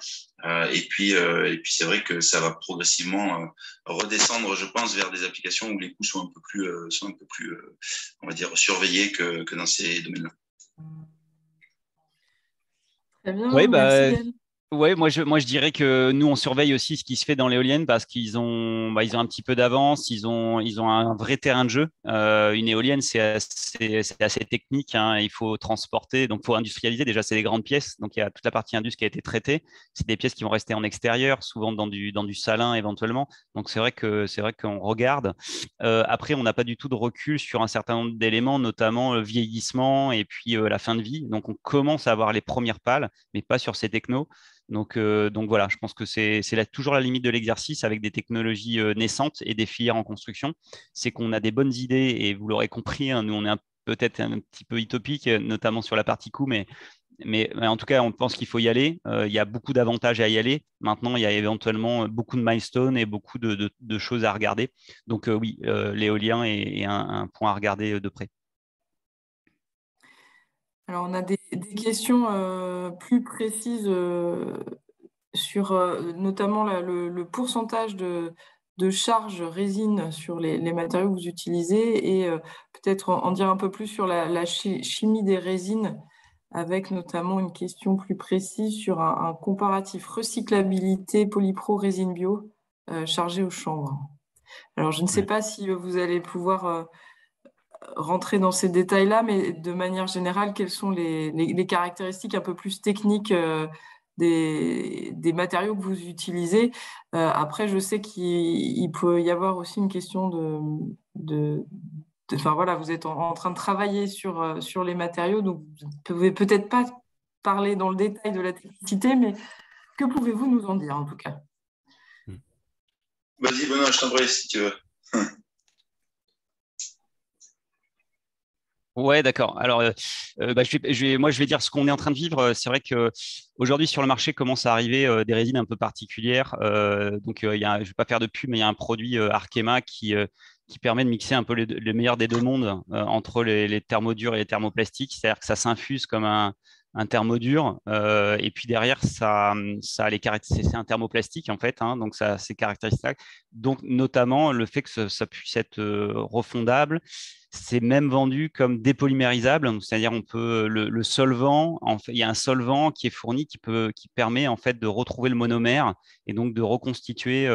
Et puis c'est vrai que ça va progressivement redescendre, je pense, vers des applications où les coûts sont un peu plus, on va dire, surveillés que dans ces domaines-là. Très bien, Oui, merci Gaël. ouais, moi je dirais que nous on surveille aussi ce qui se fait dans l'éolienne parce ils ont un petit peu d'avance, ils ont un vrai terrain de jeu. Une éolienne c'est assez technique, hein, il faut transporter, donc il faut industrialiser. Déjà c'est des grandes pièces, donc il y a toute la partie indus qui a été traitée. C'est des pièces qui vont rester en extérieur, souvent dans du salin éventuellement. Donc c'est vrai qu'on regarde. Après on n'a pas du tout de recul sur un certain nombre d'éléments, notamment le vieillissement et puis la fin de vie. Donc on commence à avoir les premières pales, mais pas sur ces technos. Donc voilà, je pense que c'est toujours la limite de l'exercice avec des technologies naissantes et des filières en construction. C'est qu'on a des bonnes idées et vous l'aurez compris, hein, nous on est peut-être un petit peu utopique, notamment sur la partie coût, mais en tout cas, on pense qu'il faut y aller. Il y a beaucoup d'avantages à y aller. Maintenant, il y a éventuellement beaucoup de milestones et beaucoup de choses à regarder. Donc oui, l'éolien est un point à regarder de près. Alors, on a des questions plus précises sur notamment le pourcentage de charge résine sur les matériaux que vous utilisez et peut-être en dire un peu plus sur la chimie des résines, avec notamment une question plus précise sur un comparatif recyclabilité polypro résine bio chargé au chanvre. Alors, je ne sais Ouais. pas si vous allez pouvoir rentrer dans ces détails-là, mais de manière générale, quelles sont les caractéristiques un peu plus techniques des matériaux que vous utilisez? Après, je sais qu'il peut y avoir aussi une question enfin voilà, vous êtes en train de travailler sur les matériaux, donc vous ne pouvez peut-être pas parler dans le détail de la technicité, mais que pouvez-vous nous en dire en tout cas? Vas-y, Benoît, je t'en prie, si tu veux. Ouais, d'accord. Alors, bah, moi, je vais dire ce qu'on est en train de vivre. C'est vrai que aujourd'hui, sur le marché, commencent à arriver des résines un peu particulières. Donc, je vais pas faire de pub, mais il y a un produit Arkema qui permet de mixer un peu le meilleur des deux mondes entre les thermodurs et les thermoplastiques. C'est-à-dire que ça s'infuse comme un thermodure, et puis derrière, ça a c'est un thermoplastique en fait, hein, donc ça a ses caractéristiques. Donc, notamment le fait que ça puisse être refondable. C'est même vendu comme dépolymérisable, c'est-à-dire on peut le solvant, en fait, il y a un solvant qui est fourni qui permet en fait de retrouver le monomère et donc de reconstituer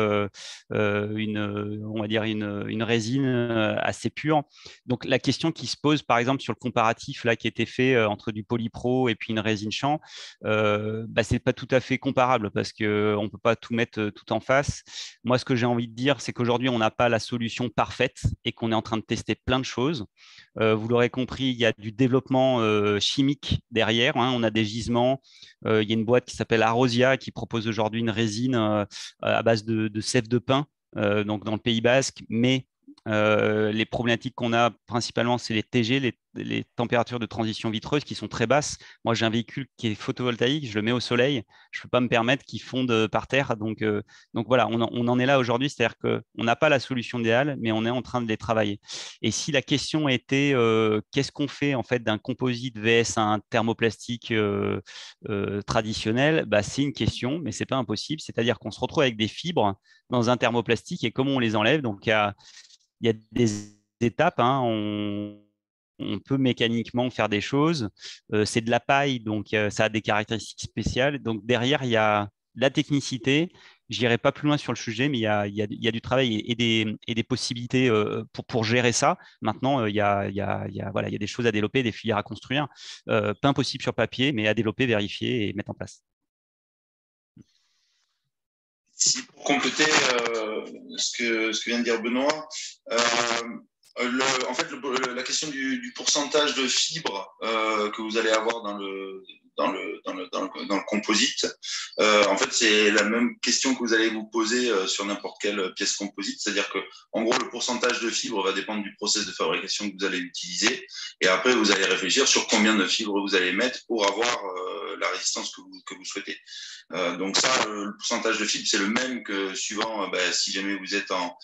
on va dire une résine assez pure. Donc la question qui se pose par exemple sur le comparatif là qui a été fait entre du polypro et puis une résine champ, bah, c'est pas tout à fait comparable parce que on peut pas tout mettre tout en face. Moi, ce que j'ai envie de dire, c'est qu'aujourd'hui, on n'a pas la solution parfaite et qu'on est en train de tester plein de choses. Vous l'aurez compris, il y a du développement chimique derrière, hein. On a des gisements. Il y a une boîte qui s'appelle Arosia qui propose aujourd'hui une résine à base de sève de pin, donc dans le Pays Basque, mais les problématiques qu'on a principalement, c'est les TG, les températures de transition vitreuse qui sont très basses. Moi, j'ai un véhicule qui est photovoltaïque, je le mets au soleil, je ne peux pas me permettre qu'il fonde par terre. Donc voilà, on en est là aujourd'hui, c'est-à-dire qu'on n'a pas la solution idéale, mais on est en train de les travailler. Et si la question était qu'est-ce qu'on fait en fait d'un composite vs un thermoplastique traditionnel, bah, c'est une question, mais c'est pas impossible. C'est-à-dire qu'on se retrouve avec des fibres dans un thermoplastique et comment on les enlève. Donc il y a des étapes, hein, on peut mécaniquement faire des choses. C'est de la paille, donc ça a des caractéristiques spéciales. Donc derrière, il y a la technicité. Je n'irai pas plus loin sur le sujet, mais il y a du travail et des possibilités pour gérer ça. Maintenant, voilà, il y a des choses à développer, des filières à construire. Pas impossible sur papier, mais à développer, vérifier et mettre en place. Si pour compléter ce que vient de dire Benoît, en fait, la question du pourcentage de fibres que vous allez avoir dans le composite. En fait, c'est la même question que vous allez vous poser sur n'importe quelle pièce composite, c'est-à-dire que, en gros, le pourcentage de fibres va dépendre du process de fabrication que vous allez utiliser, et après, vous allez réfléchir sur combien de fibres vous allez mettre pour avoir la résistance que vous souhaitez. Donc ça, le pourcentage de fibres, c'est le même que suivant, si jamais vous êtes en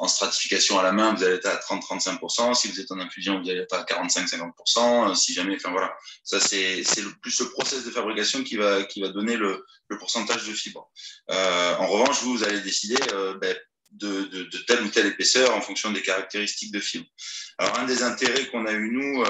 stratification à la main, vous allez être à 30-35%. Si vous êtes en infusion, vous allez être à 45-50%. Si jamais, enfin voilà, ça c'est plus le process de fabrication qui va donner le pourcentage de fibres. En revanche, vous allez décider de telle ou telle épaisseur en fonction des caractéristiques de fibres. Alors un des intérêts qu'on a eu nous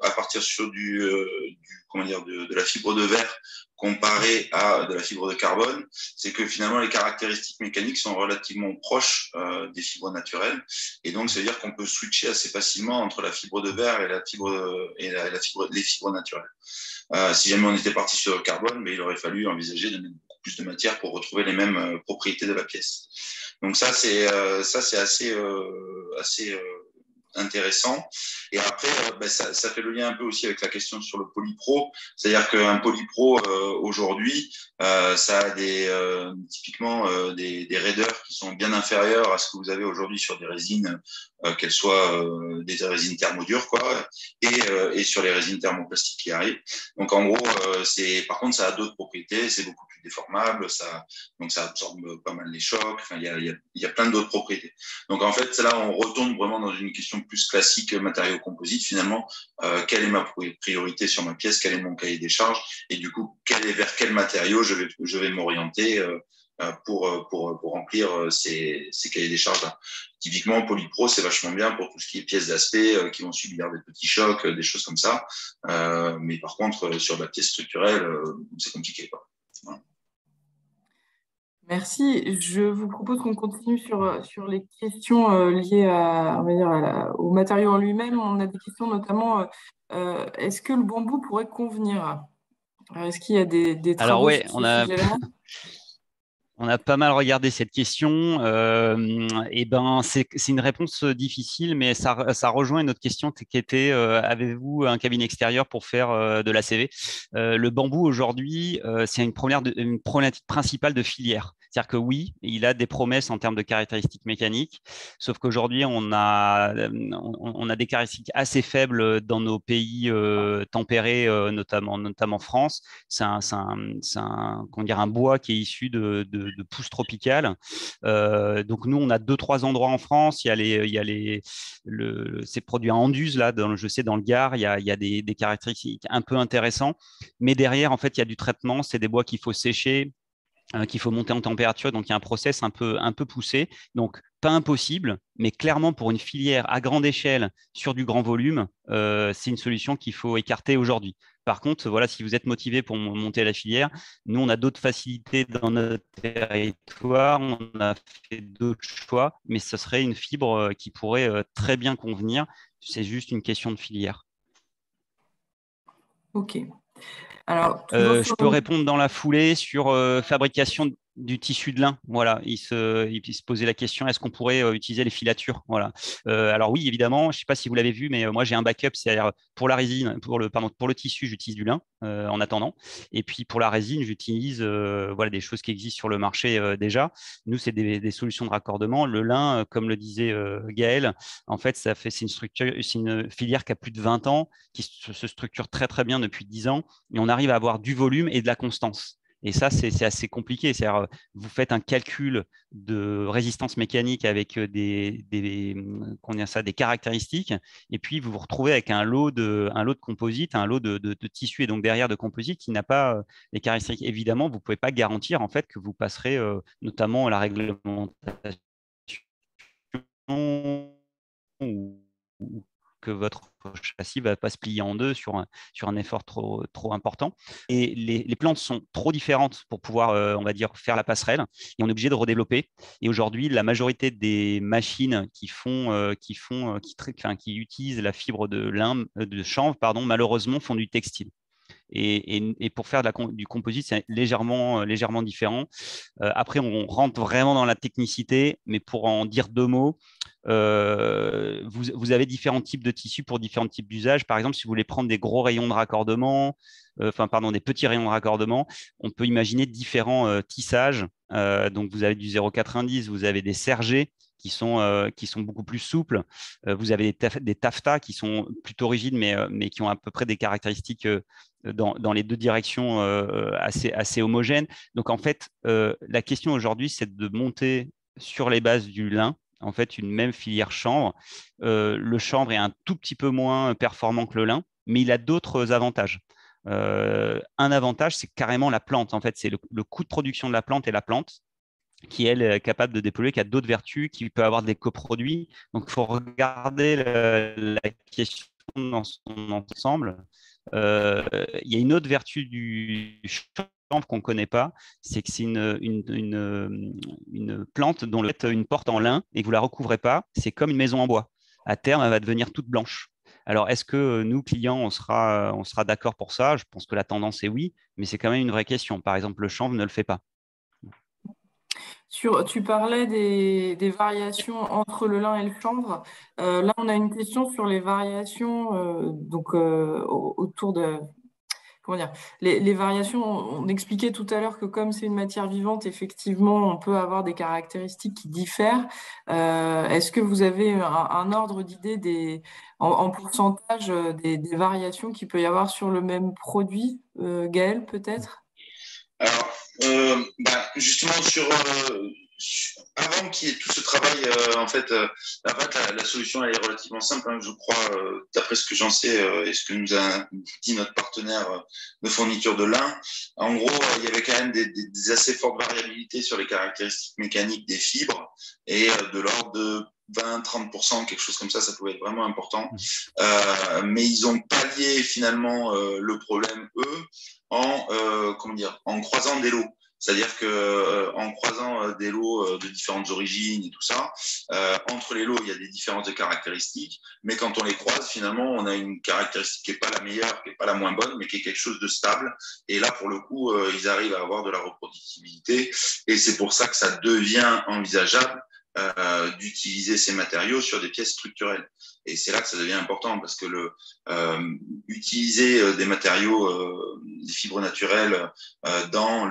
à partir sur de la fibre de verre comparé à de la fibre de carbone, c'est que finalement les caractéristiques mécaniques sont relativement proches des fibres naturelles, et donc ça veut dire qu'on peut switcher assez facilement entre la fibre de verre et les fibres naturelles. Si jamais on était parti sur le carbone, mais il aurait fallu envisager de mettre beaucoup plus de matière pour retrouver les mêmes propriétés de la pièce. Donc ça c'est assez intéressant. Et après, ça fait le lien un peu aussi avec la question sur le polypro. C'est-à-dire qu'un polypro, aujourd'hui, ça a typiquement des raideurs qui sont bien inférieures à ce que vous avez aujourd'hui sur des résines, qu'elles soient des résines thermodures, quoi, et sur les résines thermoplastiques qui arrivent. Donc, en gros, par contre, ça a d'autres propriétés, c'est beaucoup plus déformable, donc ça absorbe pas mal les chocs, enfin, il y a plein d'autres propriétés. Donc, en fait, là, on retourne vraiment dans une question plus classique matériaux composites, finalement. Quelle est ma priorité sur ma pièce, quel est mon cahier des charges, et du coup, vers quel matériau je vais m'orienter pour remplir ces cahiers des charges-là. Typiquement, Polypro, c'est vachement bien pour tout ce qui est pièces d'aspect qui vont subir des petits chocs, des choses comme ça. Mais par contre, sur la pièce structurelle, c'est compliqué, quoi. Voilà. Merci. Je vous propose qu'on continue sur les questions liées on va dire, au matériau en lui-même. On a des questions notamment, est-ce que le bambou pourrait convenir? Est-ce qu'il y a des Alors travaux ouais, sur ce sujet-là? on a pas mal regardé cette question. Et ben, c'est une réponse difficile, mais ça rejoint une autre question qui était avez-vous un cabinet extérieur pour faire de l'ACV? Le bambou aujourd'hui, c'est une problématique principale de filière. C'est-à-dire que oui, il a des promesses en termes de caractéristiques mécaniques, sauf qu'aujourd'hui, on a des caractéristiques assez faibles dans nos pays tempérés, notamment France. C'est un bois qui est issu de pousses tropicales. Donc nous, on a 2-3 endroits en France. C'est produit à Anduze, là, je sais, dans le Gard, il y a des caractéristiques un peu intéressantes. Mais derrière, en fait, il y a du traitement. C'est des bois qu'il faut sécher, qu'il faut monter en température, donc il y a un process un peu poussé, donc pas impossible, mais clairement pour une filière à grande échelle sur du grand volume, c'est une solution qu'il faut écarter aujourd'hui. Par contre, voilà, si vous êtes motivé pour monter la filière, nous on a d'autres facilités dans notre territoire, on a fait d'autres choix, mais ce serait une fibre qui pourrait très bien convenir. C'est juste une question de filière. Ok. Alors, toujours Je peux répondre dans la foulée sur fabrication du tissu de lin. Voilà, il se posait la question, est-ce qu'on pourrait utiliser les filatures? Voilà. Alors oui, évidemment, je ne sais pas si vous l'avez vu, mais moi j'ai un backup, c'est-à-dire pour la résine, pour le tissu, j'utilise du lin en attendant. Et puis pour la résine, j'utilise voilà, des choses qui existent sur le marché déjà. Nous, c'est des solutions de raccordement. Le lin, comme le disait Gaël, en fait, c'est une filière qui a plus de 20 ans, qui se structure très très bien depuis 10 ans, et on arrive à avoir du volume et de la constance. Et ça, c'est assez compliqué. C'est-à-dire, vous faites un calcul de résistance mécanique avec des caractéristiques, et puis vous vous retrouvez avec un lot de composite, un lot de tissu, et donc derrière de composite qui n'a pas les caractéristiques. Évidemment, vous ne pouvez pas garantir en fait que vous passerez notamment la réglementation ou que votre châssis ne va pas se plier en deux sur un effort trop important. Et les plantes sont trop différentes pour pouvoir, on va dire, faire la passerelle, et on est obligé de redévelopper. Et aujourd'hui, la majorité des machines qui utilisent la fibre de chanvre, malheureusement, font du textile. Et pour faire du composite, c'est légèrement différent. Après, on rentre vraiment dans la technicité, mais pour en dire 2 mots, vous avez différents types de tissus pour différents types d'usages. Par exemple, si vous voulez prendre des gros rayons de raccordement, des petits rayons de raccordement, on peut imaginer différents tissages. Donc, vous avez du 0,90, vous avez des sergés qui sont beaucoup plus souples. Vous avez des taffetas qui sont plutôt rigides, mais qui ont à peu près des caractéristiques dans les 2 directions assez homogènes. Donc, en fait, la question aujourd'hui, c'est de monter sur les bases du lin, en fait, une même filière chanvre. Le chanvre est un tout petit peu moins performant que le lin, mais il a d'autres avantages. Un avantage, c'est carrément la plante. En fait, c'est le coût de production de la plante et la plante qui elle est capable de dépolluer, qui a d'autres vertus, qui peut avoir des coproduits. Donc, il faut regarder la question dans son ensemble. Il y a une autre vertu du chanvre qu'on ne connaît pas, c'est que c'est une plante dont le une porte en lin et que vous ne la recouvrez pas, c'est comme une maison en bois. À terme, elle va devenir toute blanche. Alors, est-ce que nous, clients, on sera d'accord pour ça? Je pense que la tendance est oui, mais c'est quand même une vraie question. Par exemple, le chanvre ne le fait pas. Tu parlais des variations entre le lin et le chanvre. Là, on a une question sur les variations autour de, comment dire, les variations. On expliquait tout à l'heure que comme c'est une matière vivante, effectivement, on peut avoir des caractéristiques qui diffèrent. Est-ce que vous avez un ordre d'idée en pourcentage des variations qu'il peut y avoir sur le même produit, Gaël, peut-être? Alors, justement, avant qu'il y ait tout ce travail, la solution elle est relativement simple, hein, je crois, d'après ce que j'en sais et ce que nous a dit notre partenaire de fourniture de lin. En gros, il y avait quand même des assez fortes variabilités sur les caractéristiques mécaniques des fibres et de l'ordre de 20-30%, quelque chose comme ça pouvait être vraiment important. Mais ils ont pallié finalement le problème, eux, en croisant des lots. C'est-à-dire que en croisant des lots de différentes origines et tout ça, entre les lots, il y a des différences de caractéristiques, mais quand on les croise, finalement, on a une caractéristique qui n'est pas la meilleure, qui n'est pas la moins bonne, mais qui est quelque chose de stable. Et là, pour le coup, ils arrivent à avoir de la reproductibilité. Et c'est pour ça que ça devient envisageable d'utiliser ces matériaux sur des pièces structurelles. Et c'est là que ça devient important parce que utiliser des matériaux, des fibres naturelles dans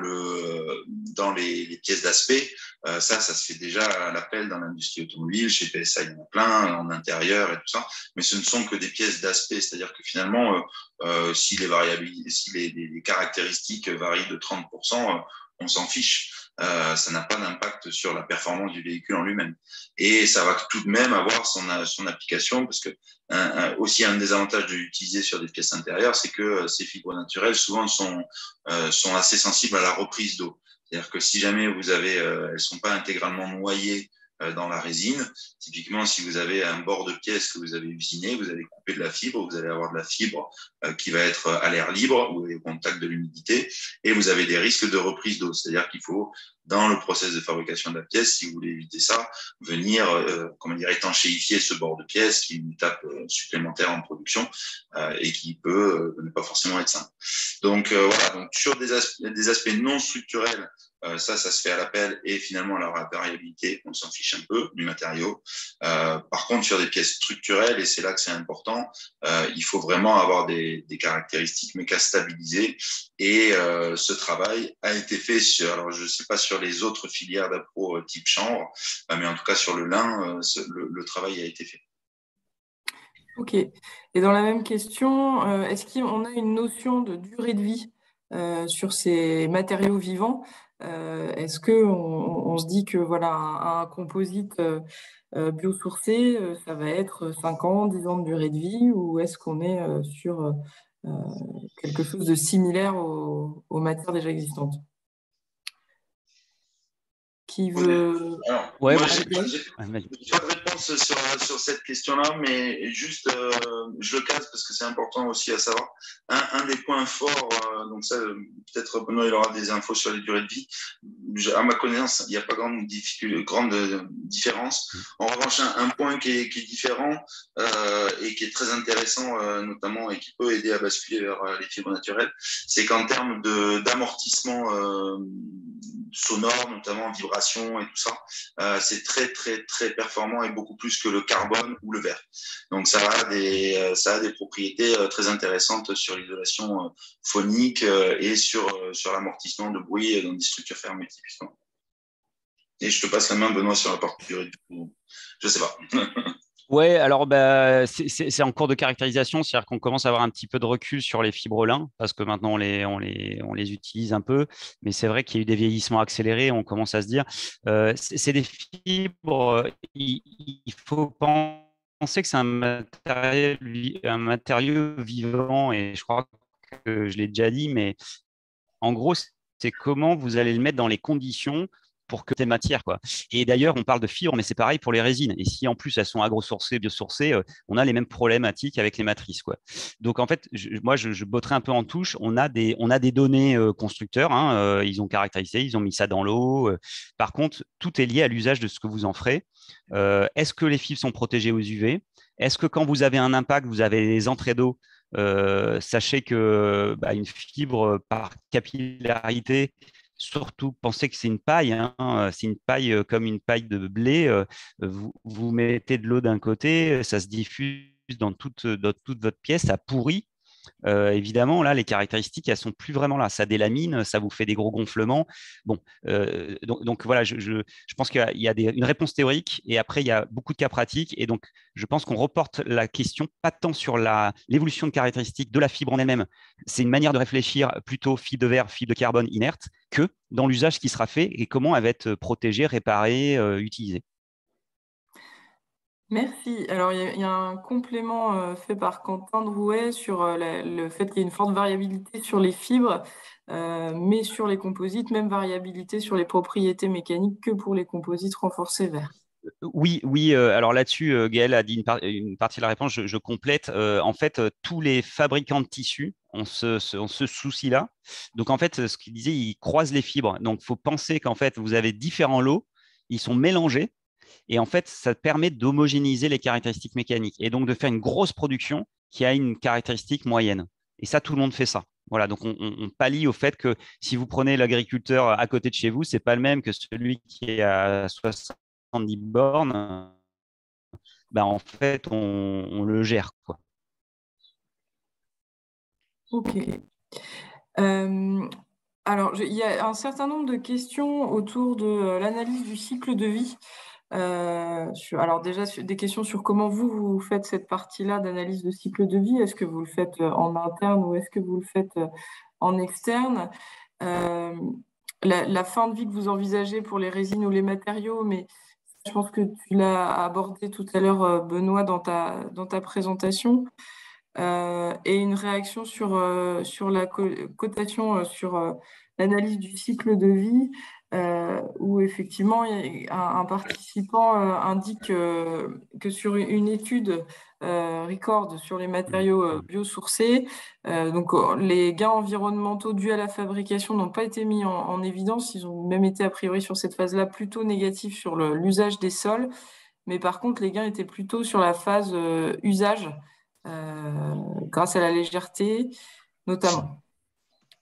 les pièces d'aspect, ça se fait déjà à l'appel dans l'industrie automobile. Chez PSA, il y en a plein en intérieur et tout ça. Mais ce ne sont que des pièces d'aspect. C'est-à-dire que finalement, si les caractéristiques varient de 30%, on s'en fiche. Ça n'a pas d'impact sur la performance du véhicule en lui-même. Et ça va tout de même avoir son application parce que aussi un des avantages de l'utiliser sur des pièces intérieures, c'est que ces fibres naturelles souvent sont assez sensibles à la reprise d'eau. C'est-à-dire que si jamais elles sont pas intégralement noyées dans la résine, typiquement si vous avez un bord de pièce que vous avez usiné, vous allez couper de la fibre, vous allez avoir de la fibre qui va être à l'air libre ou au contact de l'humidité, et vous avez des risques de reprise d'eau. C'est-à-dire qu'il faut, dans le process de fabrication de la pièce, si vous voulez éviter ça, venir étanchéifier ce bord de pièce, qui est une étape supplémentaire en production et qui peut ne pas forcément être simple. Donc voilà, donc sur des aspects non structurels, ça se fait à l'appel et finalement alors la variabilité, on s'en fiche un peu du matériau. Par contre, sur des pièces structurelles, et c'est là que c'est important, il faut vraiment avoir des caractéristiques méca stabilisées. Et ce travail a été fait alors je ne sais pas sur les autres filières d'appro type chanvre, mais en tout cas sur le lin, le travail a été fait. Ok. Et dans la même question, est-ce qu'on a une notion de durée de vie sur ces matériaux vivants? Est-ce qu'on se dit que voilà, un composite biosourcé, ça va être 5 ans, 10 ans de durée de vie, ou est-ce qu'on est sur quelque chose de similaire aux matières déjà existantes? Qui veut... Alors, ouais, moi, bon, j'ai pas de réponse sur cette question-là, mais juste, je le casse parce que c'est important aussi à savoir. Un des points forts, donc ça, peut-être Benoît, il aura des infos sur les durées de vie. à ma connaissance, il n'y a pas grande différence. En revanche, un point qui est différent et qui est très intéressant, notamment, et qui peut aider à basculer vers les fibres naturelles, c'est qu'en termes d'amortissement sonore, notamment vibration et tout ça, c'est très, très, très performant et beaucoup plus que le carbone ou le verre. Donc, ça a des propriétés très intéressantes sur l'isolation phonique et sur l'amortissement de bruit dans des structures fermées, typiquement. Et je te passe la main, Benoît, sur la partie durée. Je sais pas. Ouais, alors c'est en cours de caractérisation, c'est-à-dire qu'on commence à avoir un petit peu de recul sur les fibres lin, parce que maintenant on les utilise un peu, mais c'est vrai qu'il y a eu des vieillissements accélérés, on commence à se dire, c'est des fibres, il faut penser que c'est un matériau vivant, et je crois que je l'ai déjà dit, mais en gros, c'est comment vous allez le mettre dans les conditions pour que ces matières, quoi. Et d'ailleurs, on parle de fibres, mais c'est pareil pour les résines. Et si en plus elles sont agrosourcées, biosourcées, on a les mêmes problématiques avec les matrices, quoi. Donc en fait, moi, je botterai un peu en touche. On a des données constructeurs, hein, ils ont caractérisé, ils ont mis ça dans l'eau. Par contre, tout est lié à l'usage de ce que vous en ferez. Est-ce que les fibres sont protégées aux UV? Est-ce que quand vous avez un impact, vous avez les entrées d'eau? Sachez que une fibre par capillarité, surtout pensez que c'est une paille, hein, c'est une paille comme une paille de blé. Vous mettez de l'eau d'un côté, ça se diffuse dans toute votre pièce, ça pourrit. Évidemment, là, les caractéristiques, elles sont plus vraiment là. Ça délamine, ça vous fait des gros gonflements. Bon, donc voilà, je pense qu'il y a une réponse théorique et après, il y a beaucoup de cas pratiques. Et donc, je pense qu'on reporte la question pas tant sur l'évolution de caractéristiques de la fibre en elle-même. C'est une manière de réfléchir plutôt fibre de verre, fibre de carbone inerte, que dans l'usage qui sera fait et comment elle va être protégée, réparée, utilisée. Merci. Alors, il y a un complément fait par Quentin Drouet sur le fait qu'il y ait une forte variabilité sur les fibres, mais sur les composites, même variabilité sur les propriétés mécaniques que pour les composites renforcés verts. Oui, oui. Alors là-dessus, Gaël a dit une partie de la réponse. Je complète. En fait, tous les fabricants de tissus ont ce souci-là. Donc, en fait, ce qu'il disait, ils croisent les fibres. Donc, il faut penser qu'en fait, vous avez différents lots. Ils sont mélangés. Et en fait, ça permet d'homogénéiser les caractéristiques mécaniques et donc de faire une grosse production qui a une caractéristique moyenne. Et ça, tout le monde fait ça. Voilà, donc on pallie au fait que si vous prenez l'agriculteur à côté de chez vous, c'est pas le même que celui qui est à 70 bornes. En fait, on le gère, quoi. Ok. Alors, il y a un certain nombre de questions autour de l'analyse du cycle de vie. Alors déjà, des questions sur comment vous faites cette partie-là d'analyse de cycle de vie. Est-ce que vous le faites en interne ou est-ce que vous le faites en externe? La fin de vie que vous envisagez pour les résines ou les matériaux, mais je pense que tu l'as abordé tout à l'heure, Benoît, dans ta présentation. Et une réaction sur la cotation, sur l'analyse du cycle de vie, où effectivement un participant indique que sur une étude record sur les matériaux biosourcés, donc les gains environnementaux dus à la fabrication n'ont pas été mis en évidence, ils ont même été a priori sur cette phase-là plutôt négatifs sur l'usage des sols, mais par contre les gains étaient plutôt sur la phase usage grâce à la légèreté notamment,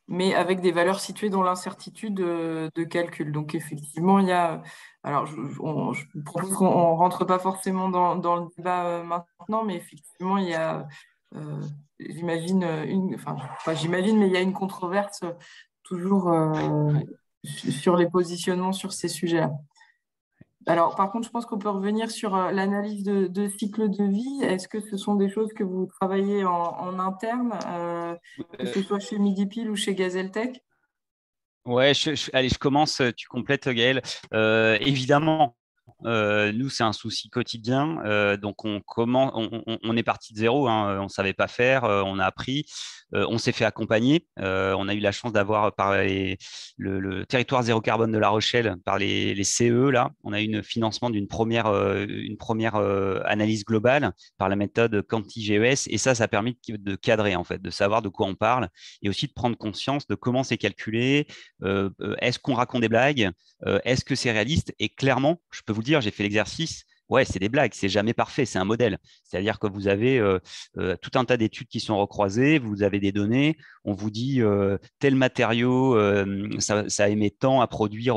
mais avec des valeurs situées dans l'incertitude de calcul. Donc effectivement, il y a... Alors, je propose qu'on ne rentre pas forcément dans le débat maintenant, mais effectivement, il y a, j'imagine, enfin, pas j'imagine, mais il y a une controverse toujours sur les positionnements sur ces sujets-là. Alors, par contre, je pense qu'on peut revenir sur l'analyse de cycle de vie. Est-ce que ce sont des choses que vous travaillez en interne, que ce soit chez Midipil ou chez Gazeltech? Ouais, allez, je commence, tu complètes, Gaël. Évidemment, nous, c'est un souci quotidien. Donc, on est parti de zéro. Hein, on ne savait pas faire. On a appris. On s'est fait accompagner. On a eu la chance d'avoir par le territoire zéro carbone de La Rochelle, par les CE. Là, on a eu un financement d'une première analyse globale par la méthode Quanti-GES. Et ça a permis de cadrer, en fait, de savoir de quoi on parle et aussi de prendre conscience de comment c'est calculé. Est-ce qu'on raconte des blagues? Est-ce que c'est réaliste? Et clairement, je peux vous dire, j'ai fait l'exercice. Ouais, c'est des blagues, c'est jamais parfait, c'est un modèle. C'est-à-dire que vous avez tout un tas d'études qui sont recroisées, vous avez des données, on vous dit tel matériau, ça émet tant à produire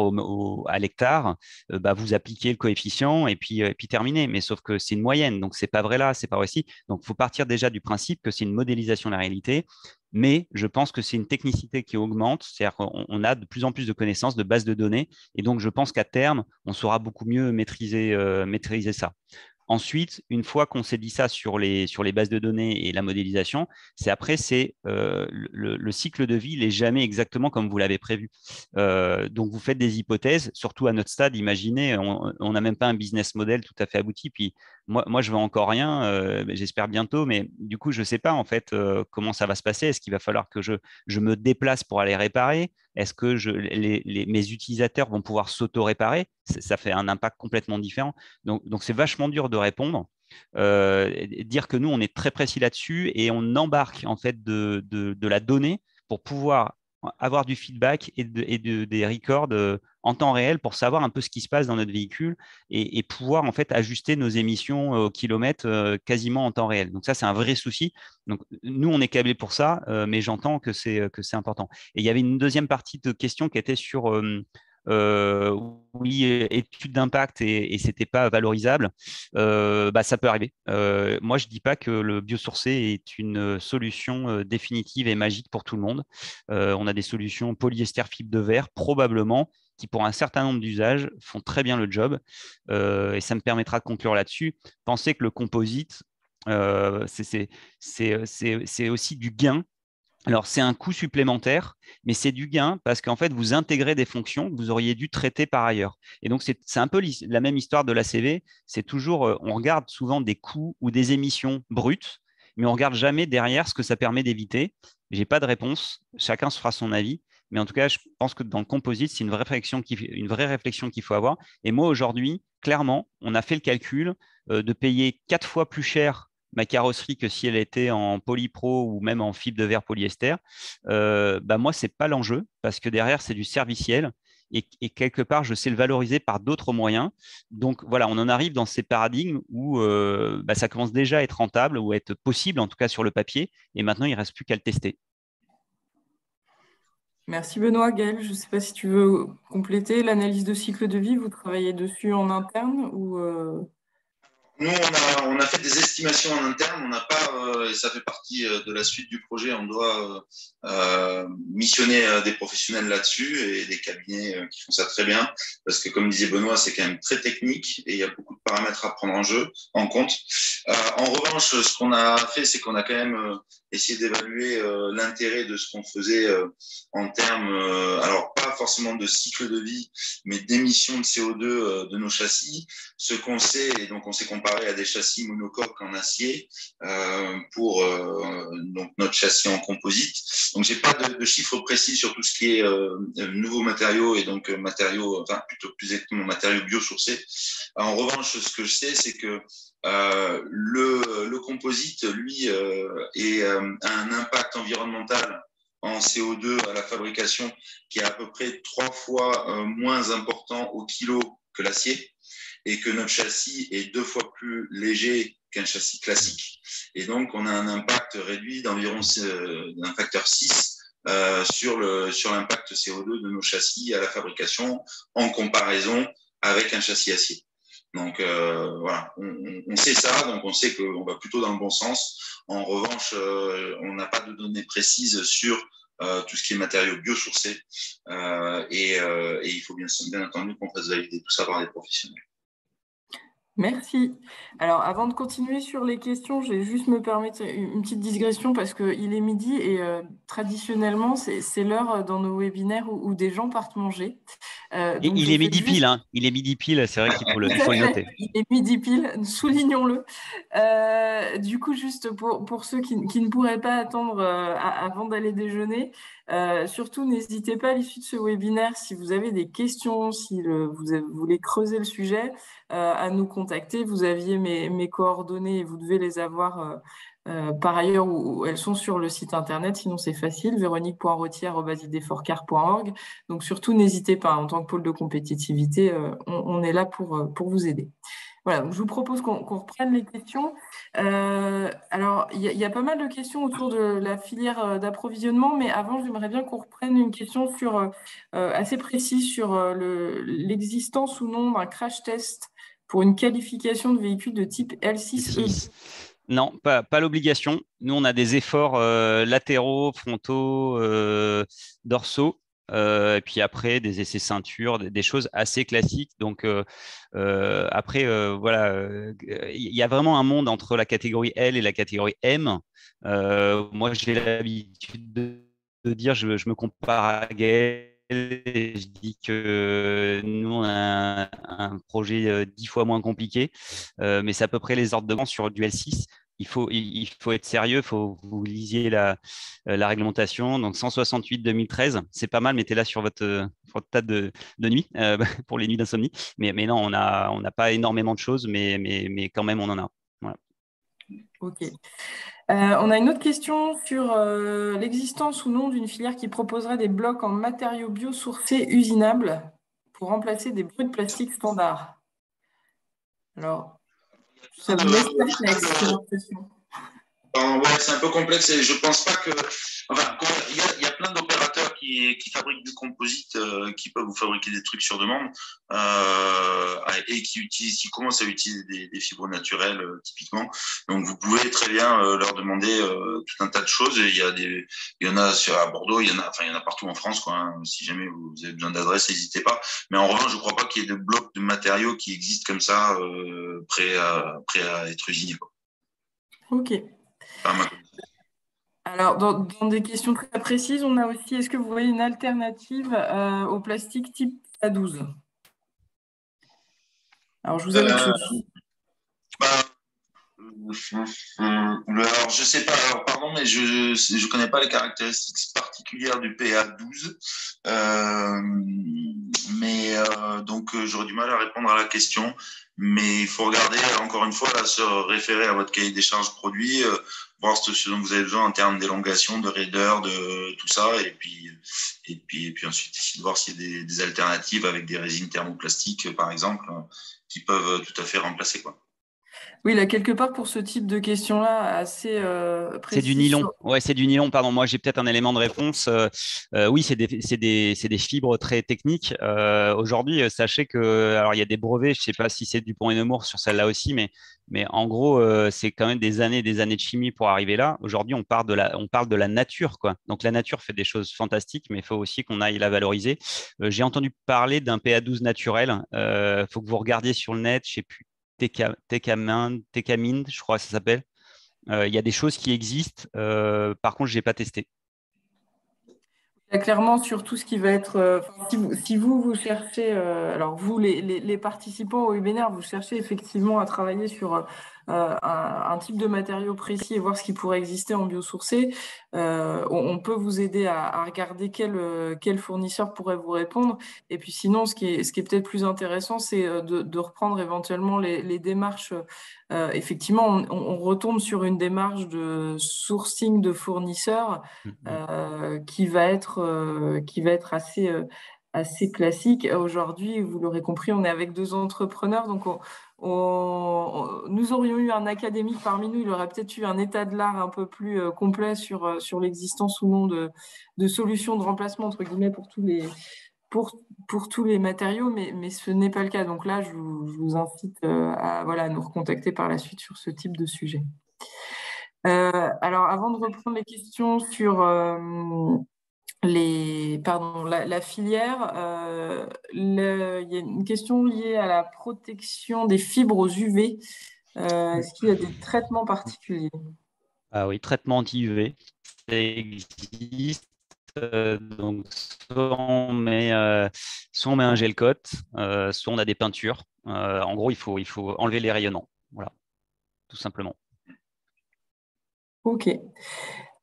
à l'hectare, bah, vous appliquez le coefficient et puis terminé. Mais sauf que c'est une moyenne, donc c'est pas vrai là, c'est pas vrai ici. Donc il faut partir déjà du principe que c'est une modélisation de la réalité. Mais je pense que c'est une technicité qui augmente, c'est-à-dire qu'on a de plus en plus de connaissances, de bases de données, et donc je pense qu'à terme, on saura beaucoup mieux maîtriser ça. Ensuite, une fois qu'on s'est dit ça sur les bases de données et la modélisation, c'est le cycle de vie, il n'est jamais exactement comme vous l'avez prévu. Donc, vous faites des hypothèses, surtout à notre stade. Imaginez, on n'a même pas un business model tout à fait abouti. Puis moi je ne vends encore rien, j'espère bientôt, mais du coup, je ne sais pas en fait comment ça va se passer. Est-ce qu'il va falloir que je me déplace pour aller réparer? Est-ce que mes utilisateurs vont pouvoir s'auto-réparer? Ça fait un impact complètement différent. Donc c'est vachement dur de répondre. Dire que nous, on est très précis là-dessus et on embarque en fait de la donnée pour pouvoir avoir du feedback et des records en temps réel pour savoir un peu ce qui se passe dans notre véhicule et pouvoir en fait ajuster nos émissions au kilomètre quasiment en temps réel. Donc ça, c'est un vrai souci. Donc nous, on est câblés pour ça, mais j'entends que c'est important. Et il y avait une deuxième partie de question qui était sur oui, étude d'impact et c'était pas valorisable, bah, ça peut arriver. Moi, je dis pas que le biosourcé est une solution définitive et magique pour tout le monde. On a des solutions polyester fibre de verre, probablement, qui pour un certain nombre d'usages font très bien le job. Et ça me permettra de conclure là-dessus. Pensez que le composite, c'est aussi du gain. Alors, c'est un coût supplémentaire, mais c'est du gain parce qu'en fait, vous intégrez des fonctions que vous auriez dû traiter par ailleurs. Et donc, c'est un peu la même histoire de l'ACV. C'est toujours, on regarde souvent des coûts ou des émissions brutes, mais on ne regarde jamais derrière ce que ça permet d'éviter. Je n'ai pas de réponse. Chacun se fera son avis. Mais en tout cas, je pense que dans le composite, c'est une vraie réflexion qu'il faut avoir. Et moi, aujourd'hui, clairement, on a fait le calcul de payer 4 fois plus cher ma carrosserie que si elle était en polypro ou même en fibre de verre polyester, bah moi, ce n'est pas l'enjeu parce que derrière, c'est du serviciel et quelque part, je sais le valoriser par d'autres moyens. Donc voilà, on en arrive dans ces paradigmes où bah, ça commence déjà à être rentable ou à être possible, en tout cas sur le papier, et maintenant, il ne reste plus qu'à le tester. Merci Benoît. Gaël, je ne sais pas si tu veux compléter l'analyse de cycle de vie. Vous travaillez dessus en interne ou Nous, on a fait des estimations en interne. On n'a pas, et ça fait partie de la suite du projet. On doit missionner des professionnels là-dessus et des cabinets qui font ça très bien. Parce que, comme disait Benoît, c'est quand même très technique et il y a beaucoup de paramètres à prendre en compte. En revanche, ce qu'on a fait, c'est qu'on a quand même essayé d'évaluer l'intérêt de ce qu'on faisait en termes, alors pas forcément de cycle de vie, mais d'émissions de CO2 de nos châssis. Ce qu'on sait, et donc on s'est comparé à des châssis monocoques en acier pour donc notre châssis en composite. Donc j'ai pas de chiffres précis sur tout ce qui est nouveaux matériaux et donc matériaux, enfin plutôt plus exactement matériaux biosourcés. En revanche, ce que je sais, c'est que le composite, lui, a un impact environnemental en CO2 à la fabrication qui est à peu près 3 fois moins important au kilo que l'acier et que notre châssis est 2 fois plus léger qu'un châssis classique. Et donc, on a un impact réduit d'environ d'un facteur 6 sur l'impact CO2 de nos châssis à la fabrication en comparaison avec un châssis acier. Donc voilà, on sait ça, donc on sait qu'on va plutôt dans le bon sens. En revanche, on n'a pas de données précises sur tout ce qui est matériaux biosourcés et il faut bien entendu qu'on fasse valider tout ça par des professionnels. Merci. Alors, avant de continuer sur les questions, je vais juste me permettre une petite digression parce qu'il est midi et traditionnellement, c'est l'heure dans nos webinaires où des gens partent manger. Et Donc, il je est fais midi pile, juste… hein. Il est midi pile, c'est vrai qu'il faut Tout il à faut le fait, noter. il est midi pile, soulignons-le. Du coup, juste pour ceux qui ne pourraient pas attendre avant d'aller déjeuner, surtout n'hésitez pas à l'issue de ce webinaire, si vous avez des questions, si vous voulez creuser le sujet, à nous contacter. Vous aviez mes coordonnées et vous devez les avoir par ailleurs, où elles sont sur le site internet, sinon c'est facile, véronique.rottière@idforcar.org. Donc surtout, n'hésitez pas, en tant que pôle de compétitivité, on est là pour vous aider. Voilà, donc je vous propose qu'on reprenne les questions. Alors, il y a pas mal de questions autour de la filière d'approvisionnement, mais avant, j'aimerais bien qu'on reprenne une question assez précise sur l'existence ou non d'un crash test pour une qualification de véhicule de type L6E. 6. Non, pas l'obligation. Nous, on a des efforts latéraux, frontaux, dorsaux. Et puis après, des essais ceinture, des choses assez classiques. Donc, après, voilà, il y a vraiment un monde entre la catégorie L et la catégorie M. Moi, j'ai l'habitude de dire, je me compare à Gaël. Et je dis que nous, on a un projet 10 fois moins compliqué, mais c'est à peu près les ordres de grandeur sur du L6. Il faut être sérieux, il faut que vous lisiez la réglementation. Donc 168-2013, c'est pas mal, mettez-la sur votre table de nuit pour les nuits d'insomnie. Mais non, on n'a pas énormément de choses, mais quand même, on en a. Voilà. Ok. On a une autre question sur l'existence ou non d'une filière qui proposerait des blocs en matériaux biosourcés usinables pour remplacer des bruits de plastique standards. Alors, ça vous laisse perplexe, j'ai l'impression. Ouais, c'est un peu complexe et je pense pas que. Enfin, il y a plein d'opérateurs qui fabriquent du composite, qui peuvent vous fabriquer des trucs sur demande et qui commencent à utiliser des fibres naturelles typiquement. Donc, vous pouvez très bien leur demander tout un tas de choses. Et il y en a à Bordeaux, il y en a partout en France, quoi. Hein. Si jamais vous avez besoin d'adresses, n'hésitez pas. Mais en revanche, je crois pas qu'il y ait de blocs de matériaux qui existent comme ça, prêts à être usinés, quoi. Ok. Alors, dans des questions très précises, on a aussi, est-ce que vous voyez une alternative au plastique type A12? Alors, je vous avoue que Bah, alors, je sais pas, alors, pardon, mais je connais pas les caractéristiques particulières du PA12. Donc, j'aurais du mal à répondre à la question. Mais il faut regarder, encore une fois, là, se référer à votre cahier des charges produit, voir ce dont vous avez besoin en termes d'élongation, de raideur, de tout ça. Et puis ensuite, essayer de voir s'il y a des alternatives avec des résines thermoplastiques, par exemple, qui peuvent tout à fait remplacer, quoi. oui, là, quelque part, pour ce type de questions-là, assez C'est du précis nylon. sur… Ouais, c'est du nylon. Pardon, moi j'ai peut-être un élément de réponse. Oui, c'est des fibres très techniques. Aujourd'hui, sachez que, alors il y a des brevets. Je ne sais pas si c'est Dupont et Nemours sur celle-là aussi, mais en gros, c'est quand même des années de chimie pour arriver là. Aujourd'hui, on parle de la nature, quoi. Donc la nature fait des choses fantastiques, mais il faut aussi qu'on aille la valoriser. J'ai entendu parler d'un PA12 naturel. Faut que vous regardiez sur le net. Je sais plus. Técamine, je crois que ça s'appelle. Il y a des choses qui existent. Par contre, je n'ai pas testé. Il y a clairement sur tout ce qui va être… si vous cherchez… alors, vous, les participants au webinaire, vous cherchez effectivement à travailler sur un type de matériau précis et voir ce qui pourrait exister en biosourcé, on peut vous aider à regarder quel fournisseur pourrait vous répondre. Et puis sinon, ce qui est peut-être plus intéressant, c'est de reprendre éventuellement les démarches. Effectivement, on retombe sur une démarche de sourcing de fournisseurs qui va être assez classique. Aujourd'hui, vous l'aurez compris, on est avec deux entrepreneurs, donc nous aurions eu un académique parmi nous, il aurait peut-être eu un état de l'art un peu plus complet sur l'existence ou non de solutions de remplacement, entre guillemets, pour tous les matériaux, mais ce n'est pas le cas. Donc là, je vous incite à nous recontacter par la suite sur ce type de sujet. Alors, avant de reprendre les questions sur la filière, il y a une question liée à la protection des fibres aux UV. Est-ce qu'il y a des traitements particuliers? Ah oui, traitement anti-UV, ça existe. Donc, soit on met un gel coat, soit on a des peintures. En gros, il faut enlever les rayonnants. Voilà, tout simplement. Ok.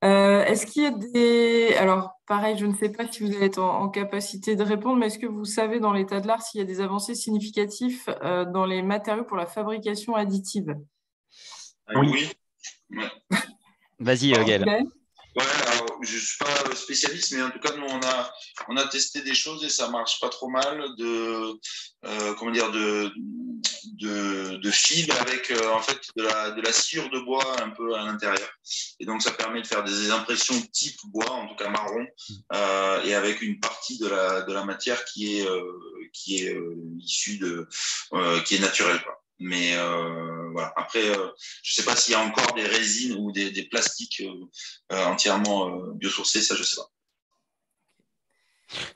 Est-ce qu'il y a des... Alors, pareil, je ne sais pas si vous allez être en capacité de répondre, mais est-ce que vous savez dans l'état de l'art s'il y a des avancées significatives dans les matériaux pour la fabrication additive? Oui. Oui. Ouais. Vas-y, Gaël. Ok. Ouais, alors, je suis pas spécialiste, mais en tout cas, nous, on a testé des choses et ça marche pas trop mal comment dire, de fil avec, en fait, de la sciure de bois un peu à l'intérieur. Et donc, ça permet de faire des impressions type bois, en tout cas marron, et avec une partie de la matière qui est issue qui est naturelle, quoi. Mais voilà. Après, je sais pas s'il y a encore des résines ou des plastiques entièrement biosourcés, ça je sais pas.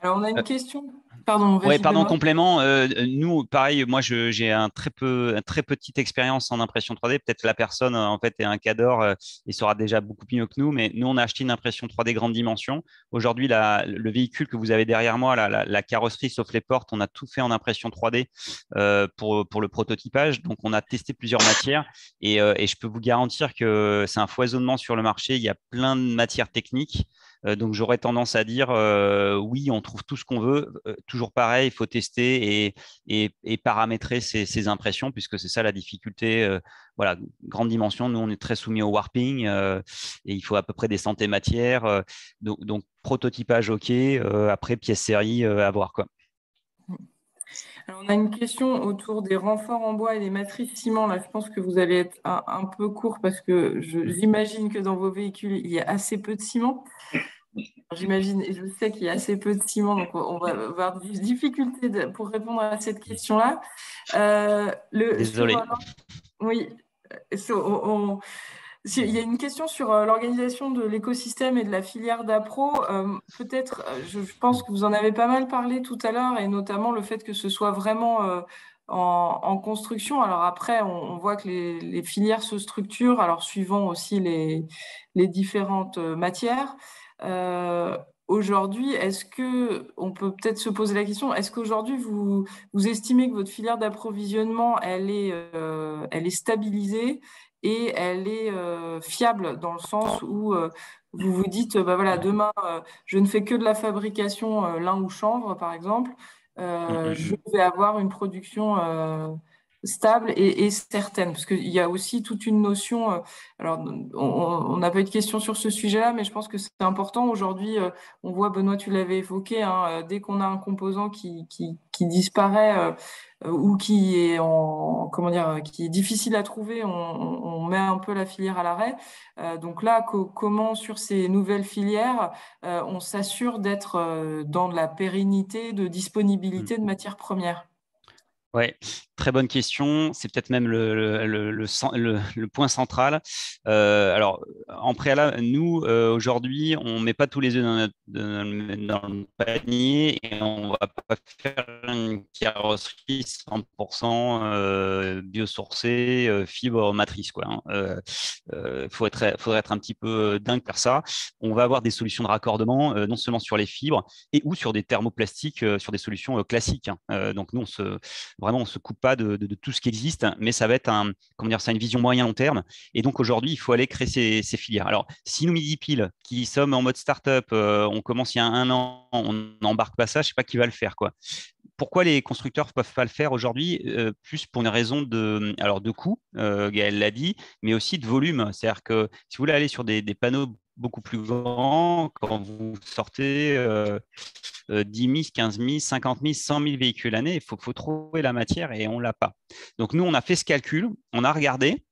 Alors, on a une question. Pardon, Ouais, vas-y, pardon, Benoît. complément. Nous, pareil, moi, j'ai une très petite expérience en impression 3D. Peut-être que la personne, en fait, est un cadre et saura déjà beaucoup mieux que nous. Mais nous, on a acheté une impression 3D grande dimension. Aujourd'hui, le véhicule que vous avez derrière moi, la carrosserie, sauf les portes, on a tout fait en impression 3D pour le prototypage. Donc, on a testé plusieurs matières et je peux vous garantir que c'est un foisonnement sur le marché. Il y a plein de matières techniques. Donc, j'aurais tendance à dire oui, on trouve tout ce qu'on veut. Toujours pareil, il faut tester et paramétrer ces impressions, puisque c'est ça la difficulté. Voilà, grande dimension, nous, on est très soumis au warping et il faut à peu près des centaines de matières. Donc, prototypage, OK. Après, pièce série, à voir, quoi. Alors, on a une question autour des renforts en bois et des matrices ciment. Là, je pense que vous allez être un peu court parce que j'imagine que dans vos véhicules, il y a assez peu de ciment. J'imagine et je sais qu'il y a assez peu de ciment, donc on va avoir des difficultés pour répondre à cette question-là. Désolé. Oui, il y a une question sur l'organisation de l'écosystème et de la filière d'appro. Peut-être, je pense que vous en avez pas mal parlé tout à l'heure, et notamment le fait que ce soit vraiment en construction. Alors après, on voit que les filières se structurent, alors suivant aussi les différentes matières. Euh, Aujourd'hui, est-ce que on peut peut-être se poser la question, est-ce qu'aujourd'hui vous estimez que votre filière d'approvisionnement, elle est stabilisée et elle est fiable dans le sens où vous vous dites, bah voilà, demain, je ne fais que de la fabrication lin ou chanvre, par exemple, je vais avoir une production stable et certaine, parce qu'il y a aussi toute une notion, alors on n'a pas eu de question sur ce sujet-là, mais je pense que c'est important. Aujourd'hui, on voit, Benoît, tu l'avais évoqué, hein, dès qu'on a un composant qui disparaît, ou qui est comment dire, qui est difficile à trouver, on met un peu la filière à l'arrêt. Donc là, comment sur ces nouvelles filières, on s'assure d'être dans de la pérennité, de disponibilité de matières premières? Ouais, très bonne question. C'est peut-être même le point central. Alors, en préalable, nous, aujourd'hui, on ne met pas tous les œufs dans le panier et on ne va pas faire une carrosserie 100% biosourcée, fibre matrice, quoi, hein. Faudrait être un petit peu dingue pour faire ça. On va avoir des solutions de raccordement, non seulement sur les fibres et ou sur des thermoplastiques, sur des solutions classiques, hein. Donc, nous, vraiment, on ne se coupe pas de tout ce qui existe, mais ça va être une vision moyen-long terme. Et donc, aujourd'hui, il faut aller créer ces filières. Alors, si nous, Midi Pile, qui sommes en mode startup, on commence il y a un an, on n'embarque pas ça, je ne sais pas qui va le faire, quoi. Pourquoi les constructeurs ne peuvent pas le faire aujourd'hui? Plus pour une raison de coût, Gaël l'a dit, mais aussi de volume. C'est-à-dire que si vous voulez aller sur des panneaux beaucoup plus grands, quand vous sortez 10 000, 15 000, 50 000, 100 000 véhicules l'année, il faut trouver la matière et on ne l'a pas. Donc nous, on a fait ce calcul, on a regardé.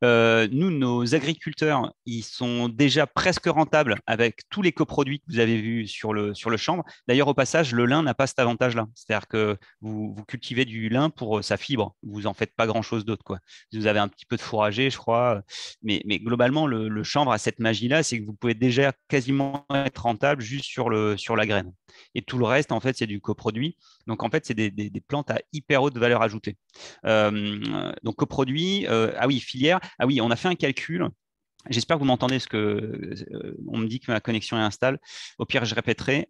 Nous, nos agriculteurs, ils sont déjà presque rentables avec tous les coproduits que vous avez vus sur le champ. D'ailleurs, au passage, le lin n'a pas cet avantage-là. C'est-à-dire que vous cultivez du lin pour sa fibre. Vous n'en faites pas grand-chose d'autre, quoi. Vous avez un petit peu de fourragé, je crois. Mais globalement, le chanvre a cette magie-là, c'est que vous pouvez déjà quasiment être rentable juste sur la graine. Et tout le reste, en fait, c'est du coproduit. Donc, en fait, c'est des plantes à hyper haute valeur ajoutée. Donc, coproduit, ah oui, filière. Ah oui, on a fait un calcul. J'espère que vous m'entendez, parce que on me dit que ma connexion est instable. Au pire, je répéterai.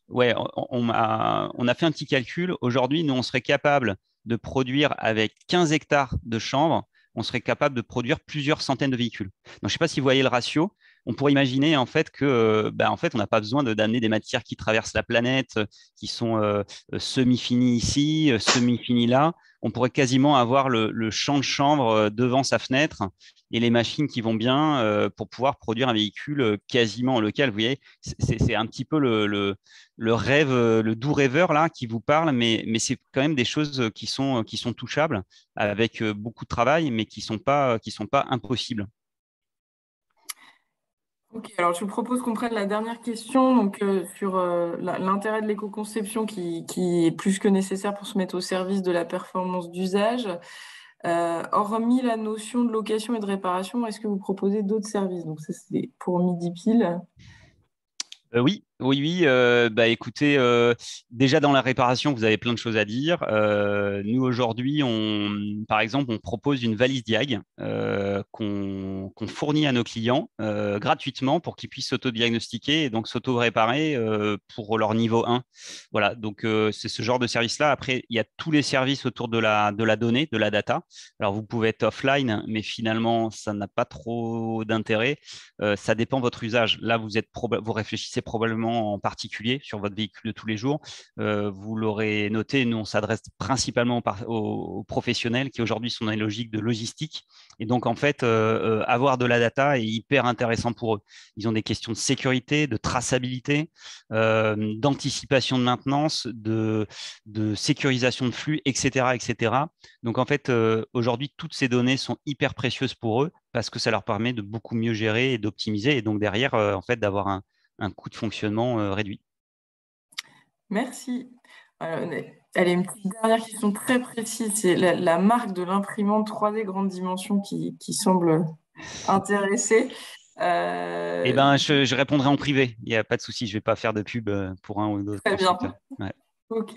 Ouais, on a fait un petit calcul. Aujourd'hui, nous, on serait capable de produire avec 15 hectares de chanvre, on serait capable de produire plusieurs centaines de véhicules. Donc, je ne sais pas si vous voyez le ratio. On pourrait imaginer en fait que, en fait, on n'a pas besoin d'amener des matières qui traversent la planète, qui sont semi-finies ici, semi-finies là. On pourrait quasiment avoir le champ de chanvre devant sa fenêtre et les machines qui vont bien pour pouvoir produire un véhicule quasiment local. Vous voyez, c'est un petit peu le rêve, le doux rêveur là qui vous parle, mais c'est quand même des choses qui sont touchables avec beaucoup de travail, mais qui sont pas impossibles. Ok, alors je vous propose qu'on prenne la dernière question donc, sur l'intérêt de l'éco-conception qui est plus que nécessaire pour se mettre au service de la performance d'usage. Hormis la notion de location et de réparation, est-ce que vous proposez d'autres services? Donc ça, c'est pour Midi Pile. Oui, oui, oui. Écoutez, déjà dans la réparation, vous avez plein de choses à dire. Nous aujourd'hui, par exemple, on propose une valise Diag qu'on fournit à nos clients gratuitement pour qu'ils puissent s'auto-diagnostiquer et donc s'auto-réparer pour leur niveau 1. Voilà, donc c'est ce genre de service-là. Après, il y a tous les services autour de la donnée, de la data. Alors, vous pouvez être offline, mais finalement, ça n'a pas trop d'intérêt. Ça dépend de votre usage. Là, vous réfléchissez probablement en particulier sur votre véhicule de tous les jours. Vous l'aurez noté, nous, on s'adresse principalement aux professionnels qui aujourd'hui sont dans une logique de logistique. Et donc, en fait, avoir de la data est hyper intéressant pour eux. Ils ont des questions de sécurité, de traçabilité, d'anticipation de maintenance, de sécurisation de flux, etc., etc. Donc, en fait, aujourd'hui, toutes ces données sont hyper précieuses pour eux parce que ça leur permet de beaucoup mieux gérer et d'optimiser et donc derrière, en fait, d'avoir un coût de fonctionnement réduit. Merci. Allez, une petite dernière question très précise. C'est la marque de l'imprimante 3D grande dimension qui semble intéresser. Eh Euh, ben, je répondrai en privé. Il n'y a pas de souci. Je ne vais pas faire de pub pour un ou d'autres Très bien. constructeurs. Ouais. Ok.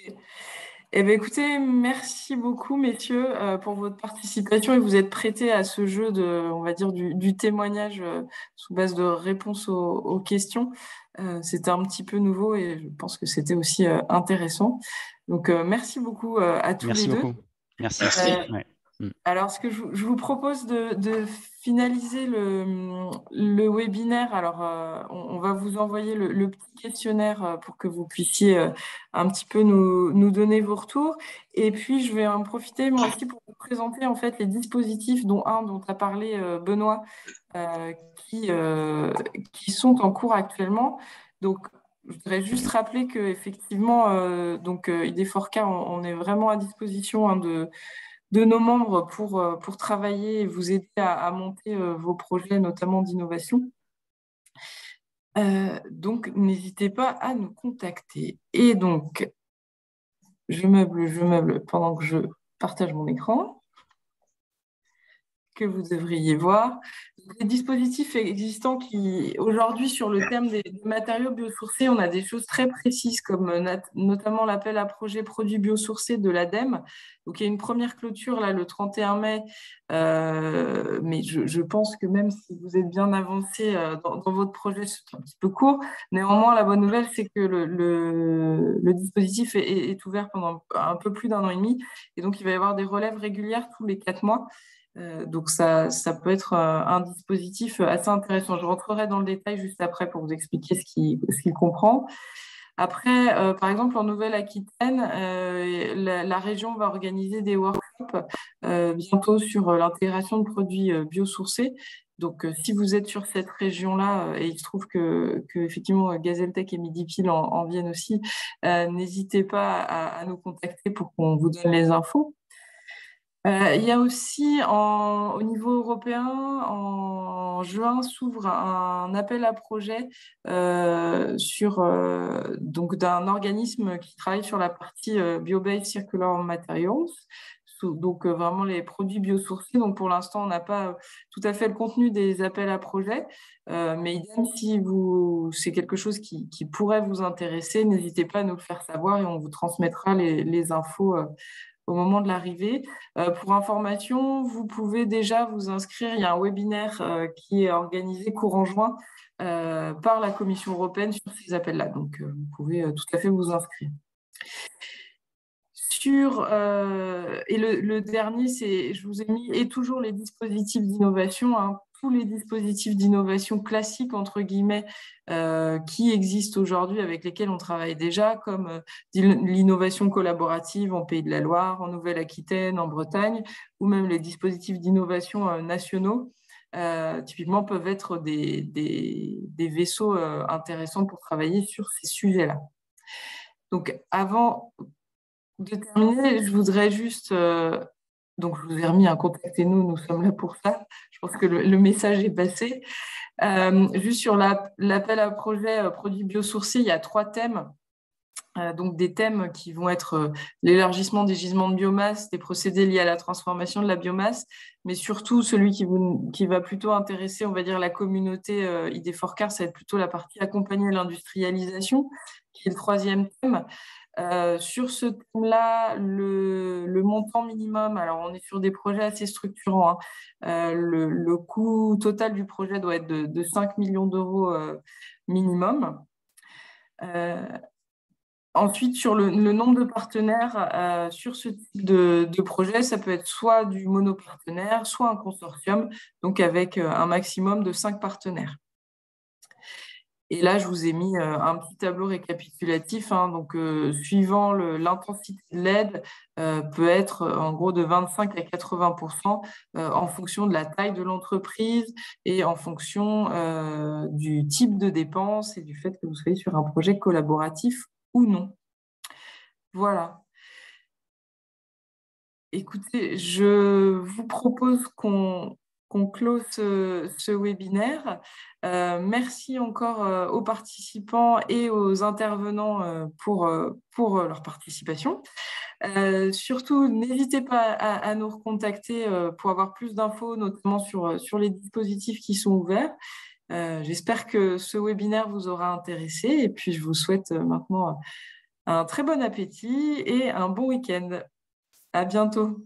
Eh bien, écoutez, merci beaucoup, messieurs, pour votre participation et vous êtes prêtés à ce jeu de, on va dire, du témoignage sous base de réponses aux questions. C'était un petit peu nouveau et je pense que c'était aussi intéressant. Donc, merci beaucoup à tous les Merci deux. beaucoup. Merci. Merci. Ouais. Mm. Alors, ce que je vous propose de finaliser le webinaire. Alors, on va vous envoyer le petit questionnaire pour que vous puissiez un petit peu nous donner vos retours. Et puis, je vais en profiter moi aussi pour vous présenter en fait les dispositifs, dont un dont a parlé Benoît, euh, qui, euh, qui sont en cours actuellement. Donc, je voudrais juste rappeler qu'effectivement, IDForca, on est vraiment à disposition de nos membres pour travailler et vous aider à monter vos projets, notamment d'innovation. Donc, n'hésitez pas à nous contacter. Et donc, je meuble pendant que je partage mon écran, que vous devriez voir. Les dispositifs existants qui, aujourd'hui, sur le thème des matériaux biosourcés, on a des choses très précises, comme notamment l'appel à projet produits biosourcés de l'ADEME. Donc, il y a une première clôture, là, le 31 mai, mais je pense que même si vous êtes bien avancé dans votre projet, c'est un petit peu court. Néanmoins, la bonne nouvelle, c'est que le dispositif est ouvert pendant un peu plus d'un an et demi, et donc il va y avoir des relèves régulières tous les 4 mois. Donc ça peut être un dispositif assez intéressant. Je rentrerai dans le détail juste après pour vous expliquer ce qu'il comprend. Après, par exemple, en Nouvelle-Aquitaine, la région va organiser des workshops bientôt sur l'intégration de produits biosourcés. Donc, si vous êtes sur cette région-là, et il se trouve que effectivement Gazeltech et Midipil en viennent aussi, n'hésitez pas à nous contacter pour qu'on vous donne les infos. Il y a aussi au niveau européen, en juin, s'ouvre un appel à projet donc d'un organisme qui travaille sur la partie Bio-Based Circular Materials, donc vraiment les produits biosourcés. Donc pour l'instant, on n'a pas tout à fait le contenu des appels à projets, mais idem, si c'est quelque chose qui pourrait vous intéresser, n'hésitez pas à nous le faire savoir et on vous transmettra les infos au moment de l'arrivée. Pour information, vous pouvez déjà vous inscrire. Il y a un webinaire qui est organisé courant juin par la Commission européenne sur ces appels-là. Donc, vous pouvez tout à fait vous inscrire. Et le dernier, je vous ai mis, et toujours les dispositifs d'innovation, hein, tous les dispositifs d'innovation classiques, entre guillemets, qui existent aujourd'hui, avec lesquels on travaille déjà, comme l'innovation collaborative en Pays de la Loire, en Nouvelle-Aquitaine, en Bretagne, ou même les dispositifs d'innovation nationaux, typiquement peuvent être des vaisseaux intéressants pour travailler sur ces sujets-là. Donc, avant de terminer, je voudrais juste... donc, je vous ai remis un contactez-nous, nous sommes là pour ça. Je pense que le message est passé. Juste sur l'appel à projet produits biosourcés, il y a 3 thèmes. Donc, des thèmes qui vont être l'élargissement des gisements de biomasse, des procédés liés à la transformation de la biomasse, mais surtout celui qui va plutôt intéresser, on va dire, la communauté ID4CAR, ça va être plutôt la partie accompagner l'industrialisation, qui est le 3e thème. Sur ce thème-là, le montant minimum, alors on est sur des projets assez structurants, hein, le coût total du projet doit être de 5 millions d'euros minimum. Ensuite, sur le nombre de partenaires sur ce type de projet, ça peut être soit du monopartenaire, soit un consortium, donc avec un maximum de 5 partenaires. Et là, je vous ai mis un petit tableau récapitulatif. Hein, donc, suivant l'intensité de l'aide, peut être en gros de 25 à 80% en fonction de la taille de l'entreprise et en fonction du type de dépenses et du fait que vous soyez sur un projet collaboratif ou non. Voilà. Écoutez, je vous propose qu'on close ce webinaire. Merci encore aux participants et aux intervenants pour leur participation. Surtout, n'hésitez pas à nous recontacter pour avoir plus d'infos, notamment sur les dispositifs qui sont ouverts. J'espère que ce webinaire vous aura intéressé et puis je vous souhaite maintenant un très bon appétit et un bon week-end. À bientôt.